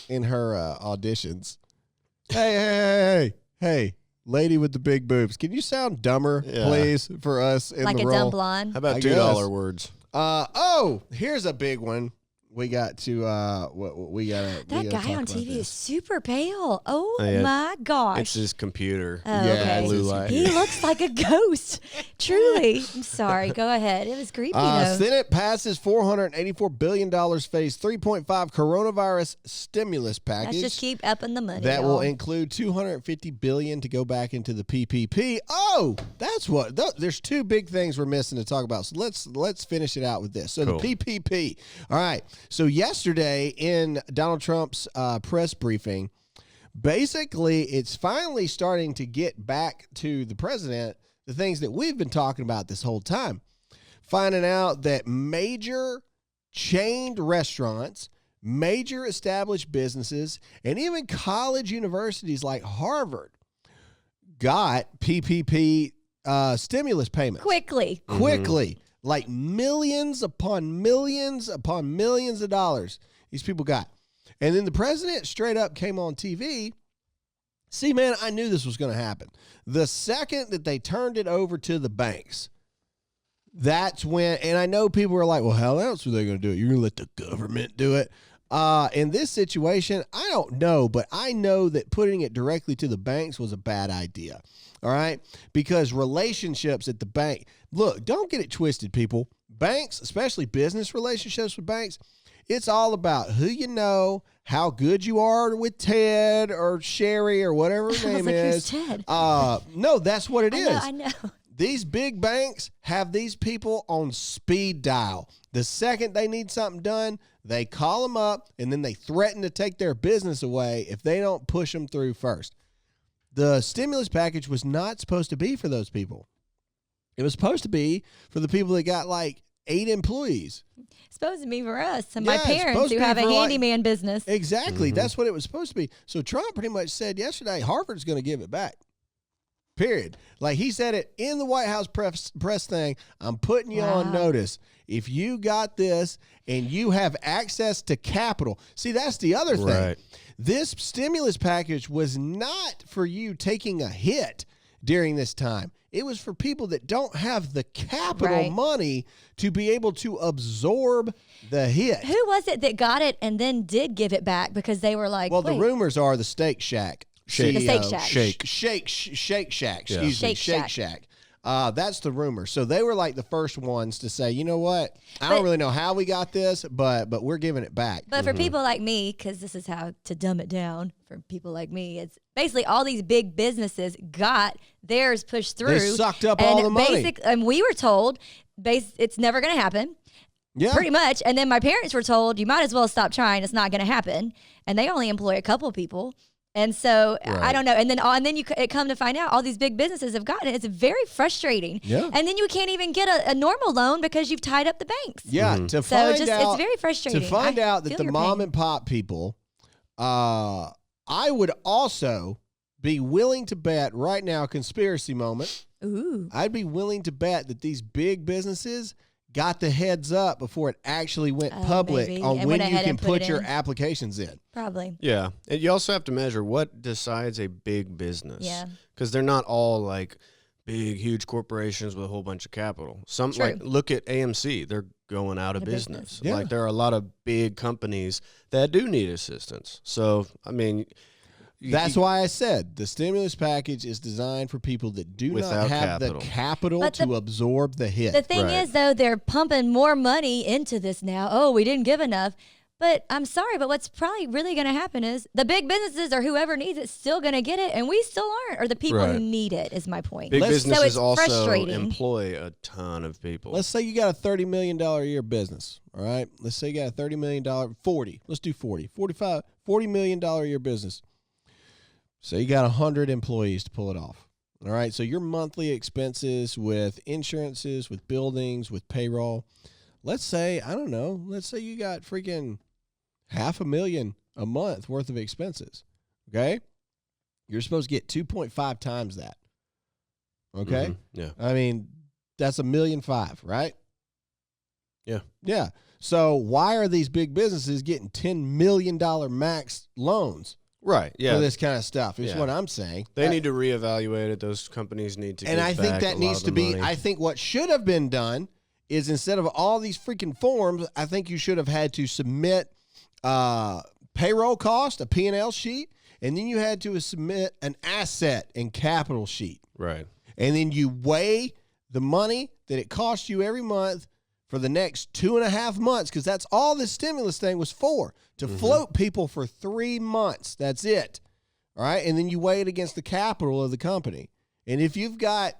in her auditions. Hey, lady with the big boobs, can you sound dumber, Yeah. please, for us in Like the a role? dumb blonde. How about I $2 guess. words? Here's a big one. We got to we got That guy on TV is super pale. Oh, Yeah. my gosh. It's his computer. Oh, Yeah, okay. it's Blue his light. He looks like a ghost. Truly. I'm sorry. Go ahead. It was creepy, though. Senate passes $484 billion phase 3.5 coronavirus stimulus package. Let's just keep upping the money. that y'all. will include $250 billion to go back into the PPP. Oh, that's what. There's two big things we're missing to talk about. So let's finish it out with this. So Cool. the PPP. All right. So yesterday in Donald Trump's press briefing, basically it's finally starting to get back to the president the things that we've been talking about this whole time. Finding out that major chained restaurants, major established businesses, and even college universities like Harvard got PPP stimulus payments quickly. like millions upon millions upon millions of dollars these people got. And then the president straight up came on TV. See, man, I knew this was going to happen. The second that they turned it over to the banks, that's when, and I know people were like, well, how else are they going to do it? You're going to let the government do it? In this situation, I don't know, but I know that putting it directly to the banks was a bad idea. All right? Because relationships at the bank, look, don't get it twisted, people. Banks, especially business relationships with banks, it's all about who you know, how good you are with Ted or Sherry or whatever her I was name like, is. who's Ted? No, that's what it is. I know. These big banks have these people on speed dial. The second they need something done, they call them up and then they threaten to take their business away if they don't push them through first. The stimulus package was not supposed to be for those people. It was supposed to be for the people that got like 8 employees. It's supposed to be for us and Yeah, my it's parents supposed who to be have a for, like- handyman business. Exactly. That's what it was supposed to be. So Trump pretty much said yesterday, Harvard's going to give it back. Period. Like he said it in the White House press thing. I'm putting you on notice. If you got this and you have access to capital, see, that's the other thing. Right. This stimulus package was not for you taking a hit during this time. It was for people that don't have the capital money to be able to absorb the hit. Who was it that got it and then did give it back because they were like, well, wait. the rumors are the Steak Shack. The Steak Shack. Shake Shack. Excuse me. Shake Shack. That's the rumor. So they were like the first ones to say, you know what? I don't really know how we got this, but we're giving it back. But for people like me, because this is how to dumb it down for people like me, it's basically all these big businesses got theirs pushed through. They sucked up all the money. And we were told it's never going to happen. Yeah. Pretty much. And then my parents were told, you might as well stop trying. It's not going to happen. And they only employ a couple people. And so I don't know. And then you come to find out all these big businesses have gotten it. It's very frustrating. Yeah. And then you can't even get a normal loan because you've tied up the banks. Yeah. Mm-hmm. To find it's very frustrating. To find out that feel the your mom pain. and pop people, I would also be willing to bet right now, conspiracy moment. Ooh. I'd be willing to bet that these big businesses got the heads up before it actually went public maybe. on And when went you ahead can and put put it your in. applications in. Probably. Yeah. And you also have to measure what decides a big business. Yeah. Because they're not all like big, huge corporations with a whole bunch of capital. Some, True. like, look at AMC. They're going out of business. Yeah. Like, there are a lot of big companies that do need assistance. So, I mean, That's why I said the stimulus package is designed for people that do not Without have capital. the capital But to absorb the hit. The thing Right. is, though, they're pumping more money into this now. Oh, we didn't give enough. But I'm sorry, but what's probably really going to happen is the big businesses or whoever needs it still going to get it, and we still aren't. Or the people who Right. need it is my point. big so businesses it's also frustrating. employ a ton of people. Let's say you got a $30 million a year business, all right? Let's say you got a $30 million, 40, let's do 40, 45, $40 million a year business. So you got 100 employees to pull it off, all right? So your monthly expenses with insurances, with buildings, with payroll, let's say, I don't know, let's say you got freaking $500,000 a month worth of expenses, okay? You're supposed to get 2.5 times that, okay? Mhm. Yeah. I mean, that's $1.5 million, right? Yeah. Yeah. So why are these big businesses getting $10 million max loans Right. Yeah. for this kind of stuff? Is Yeah. what I'm saying. They need to reevaluate it. Those companies need to. And give I think back that a lot needs of to the be. money. I think what should have been done is instead of all these freaking forms, I think you should have had to submit payroll cost, a P&L sheet, and then you had to submit an asset and capital sheet. Right. And then you weigh the money that it costs you every month for the next 2.5 months, because that's all this stimulus thing was for, to float people for 3 months. That's it. All right. And then you weigh it against the capital of the company. And if you've got,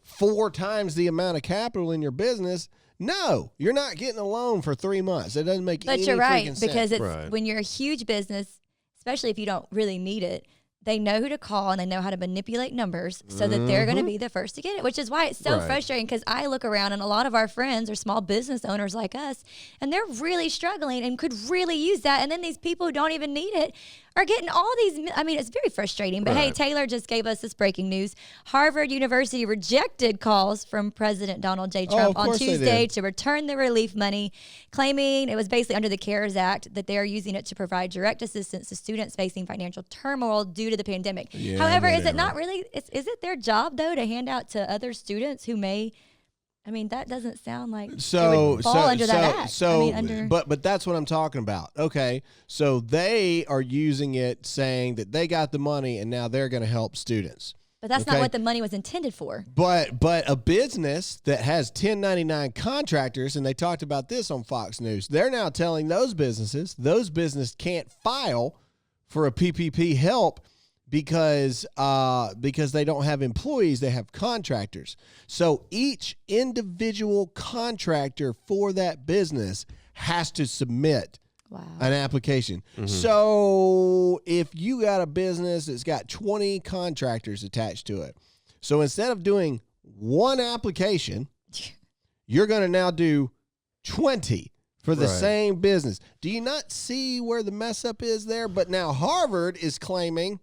4 times the amount of capital in your business, no, you're not getting a loan for 3 months. It doesn't make any But you're right, freaking because sense. it's Right. when you're a huge business, especially if you don't really need it, they know who to call and they know how to manipulate numbers so that they're going to be the first to get it, which is why it's so Right. frustrating, because I look around and a lot of our friends are small business owners like us, and they're really struggling and could really use that. And then these people who don't even need it are getting all these. I mean, it's very frustrating. But hey, Right. Taylor just gave us this breaking news. Harvard University rejected calls from President Donald J. Trump of on course they Tuesday did. to return the relief money, claiming it was basically under the CARES Act that they are using it to provide direct assistance to students facing financial turmoil due to the pandemic. Yeah, However, is it whatever. not really, is it their job, though, to hand out to other students who may, I mean, that doesn't sound like it would fall under that act. I mean, under, but that's what I'm talking about. Okay, so they are using it, saying that they got the money and now they're going to help students. but that's okay. not what the money was intended for. But a business that has 1099 contractors, and they talked about this on Fox News, they're now telling those businesses can't file for a PPP help because they don't have employees, they have contractors. So each individual contractor for that business has to submit Wow. an application. So if you got a business that's got 20 contractors attached to it, so instead of doing one application, you're going to now do 20 for the Right. same business. Do you not see where the mess up is there? But now Harvard is claiming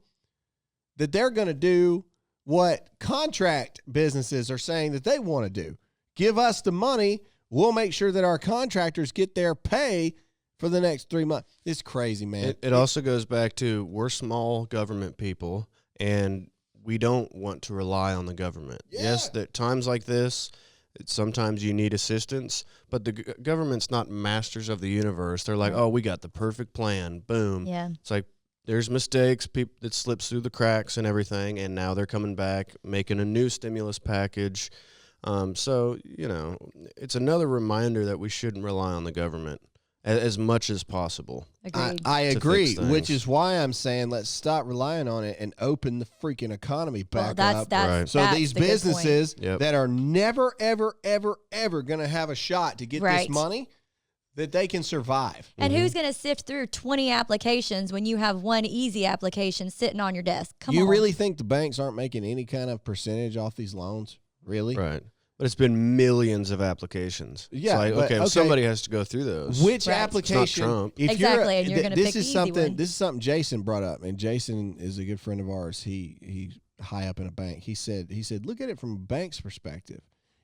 that they're going to do what contract businesses are saying that they want to do. Give us the money. We'll make sure that our contractors get their pay for the next 3 months. It's crazy, man. It also goes back to we're small government people, and we don't want to rely on the government. Yeah. Yes, that times like this, sometimes you need assistance, but the government's not masters of the universe. They're like, Right. oh, we got the perfect plan. Boom. Yeah. It's like there's mistakes, people that slips through the cracks and everything, and now they're coming back, making a new stimulus package. So, it's another reminder that we shouldn't rely on the government as much as possible. Agreed. I to agree, fix things. which is why I'm saying let's stop relying on it and open the freaking economy back that's up. Right. So these the good point. businesses Yep. that are never, ever, ever, ever going to have a shot to get Right. this money, that they can survive. And who's going to sift through 20 applications when you have one easy application sitting on your desk? Come on. You really think the banks aren't making any kind of percentage off these loans? Really? Right. But it's been millions of applications. Yeah, It's like, but- okay, okay. somebody has to go through those. Which Right. application? It's not Trump. If Exactly, and you're gonna this pick the is easy something. one. This is something Jason brought up, and Jason is a good friend of ours. He's high up in a bank. He said, look at it from a bank's perspective.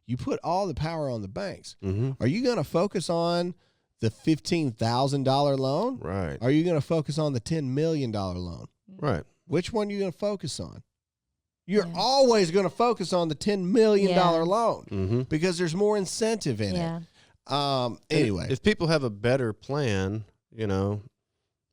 You put all the power on the banks. Mm-hmm. Are you going to focus on the $15,000 loan? Right. Are you going to focus on the $10 million loan? Right. Which one are you going to focus on? You're Yeah. always going to focus on the $10 million Yeah. loan Mm-hmm. because there's more incentive in Yeah. it. Anyway. If people have a better plan,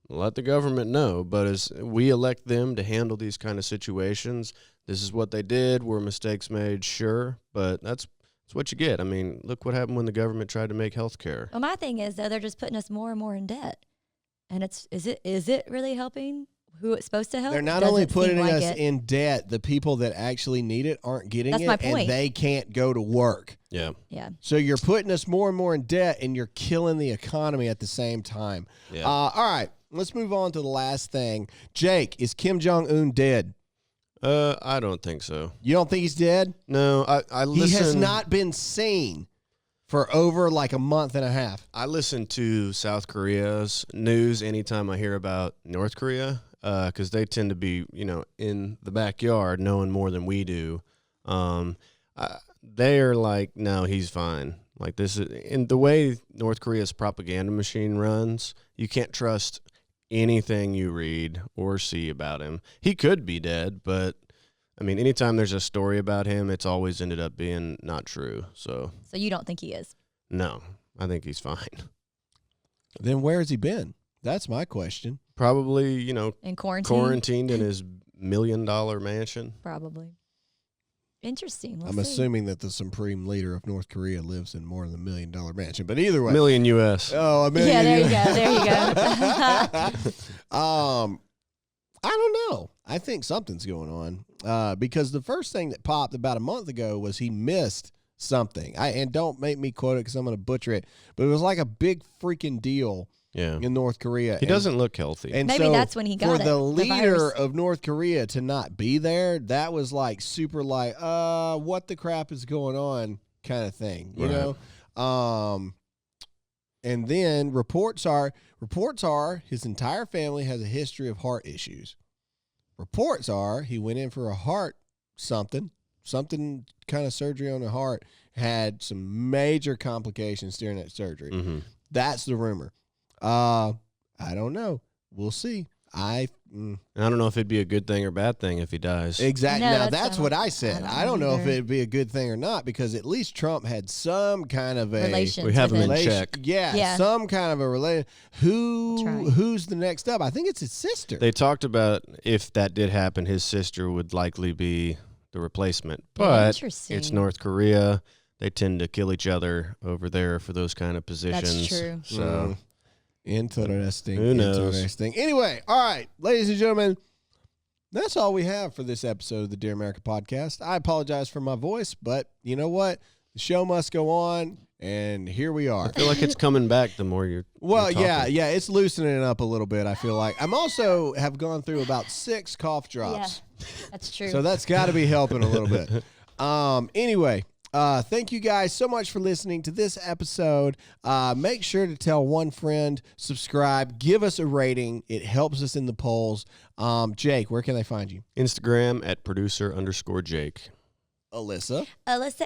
let the government know. But as we elect them to handle these kind of situations, this is what they did. Were mistakes made? Sure. But that's what you get. I mean, look what happened when the government tried to make health care. Well, my thing is, though, they're just putting us more and more in debt. And is it really helping who it's supposed to help? They're not Doesn't only seem putting like us it. in debt, the people that actually need it aren't getting That's it, my and point. they can't go to work. Yeah. Yeah. So you're putting us more and more in debt, and you're killing the economy at the same time. Yeah. All right, let's move on to the last thing. Jake, is Kim Jong-un dead? I don't think so. You don't think he's dead? No, I listen. He has not been seen for over like a month and a half. I listen to South Korea's news anytime I hear about North Korea, because they tend to be, in the backyard knowing more than we do. They are like, no, he's fine. Like this is in the way North Korea's propaganda machine runs. You can't trust anything you read or see about him. He could be dead, but I mean, anytime there's a story about him, it's always ended up being not true. So So you don't think he is? no, I think he's fine. Then where has he been? That's my question. Probably, In quarantine? quarantined in his $1 million mansion. Probably. Interesting. We'll I'm see. assuming that the supreme leader of North Korea lives in more than $1 million mansion. But either way. Million US. Oh, $1 million. Yeah, there you go. There you go. I don't know. I think something's going on because the first thing that popped about a month ago was he missed something. And don't make me quote it because I'm going to butcher it, but it was like a big freaking deal Yeah. in North Korea. He doesn't look healthy. And Maybe so that's when he got for it, the the leader virus. of North Korea to not be there, that was like super like, what the crap is going on kind of thing, you Right. know? And then reports are his entire family has a history of heart issues. Reports are he went in for a heart something kind of surgery on the heart, had some major complications during that surgery. Mm-hmm. That's the rumor. I don't know. We'll see. And I don't know if it'd be a good thing or bad thing if he dies. Exactly. No, Now that's that's not- what I said. I don't know if it'd be a good thing or not because at least Trump had some kind of a Relations We have with him in it. check. Yeah, Yeah. some kind of a relation. That's right. Who's the next up? I think it's his sister. They talked about if that did happen, his sister would likely be the replacement. But Interesting. it's North Korea. They tend to kill each other over there for those kind of positions. That's true. So Interesting. Who knows? Interesting. Anyway, all right, ladies and gentlemen, that's all we have for this episode of the Dear America podcast. I apologize for my voice, but you know what? The show must go on, and here we are. I feel like it's coming back the more you're Well, you're talking. yeah, it's loosening it up a little bit, I feel like. I'm also have gone through about 6 cough drops. Yeah, that's true. So that's got to be helping a little bit. Anyway, thank you guys so much for listening to this episode. Make sure to tell one friend, subscribe, give us a rating. It helps us in the polls. Jake, where can they find you? Instagram at producer_Jake. Alyssa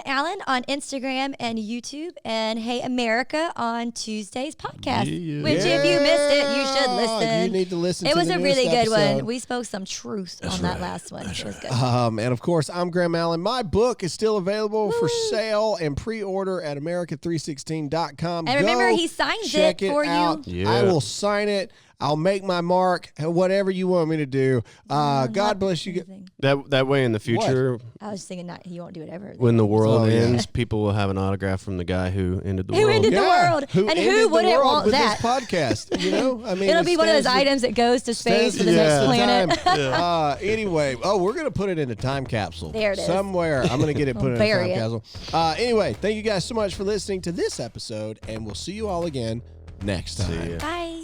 Allen on Instagram and YouTube, and Hey America on Tuesday's podcast. Yeah. Which, if you missed it, you should listen. You need to listen. It to was the a really newest good episode. one. We spoke some truth on that last one. It was good. And of course, I'm Graham Allen. My book is still available for sale and pre-order at America316.com. And remember, he signs check it for out. you. Yeah. I will sign it. I'll make my mark. Whatever you want me to do. God bless you. Amazing. That way in the future, I was thinking that he won't do it ever. when the world Oh, yeah. ends, people will have an autograph from the guy who ended the Who world. ended the world? And ended who the wouldn't world want with that? This podcast, you know, I mean, It'll it be one of those stands items that goes to space stands for the the next test of planet. time. Anyway, we're gonna put it in a time capsule. There it is. Somewhere. I'm gonna get it put in a bury time it. capsule. Anyway, thank you guys so much for listening to this episode, and we'll see you all again next time. See ya. Bye.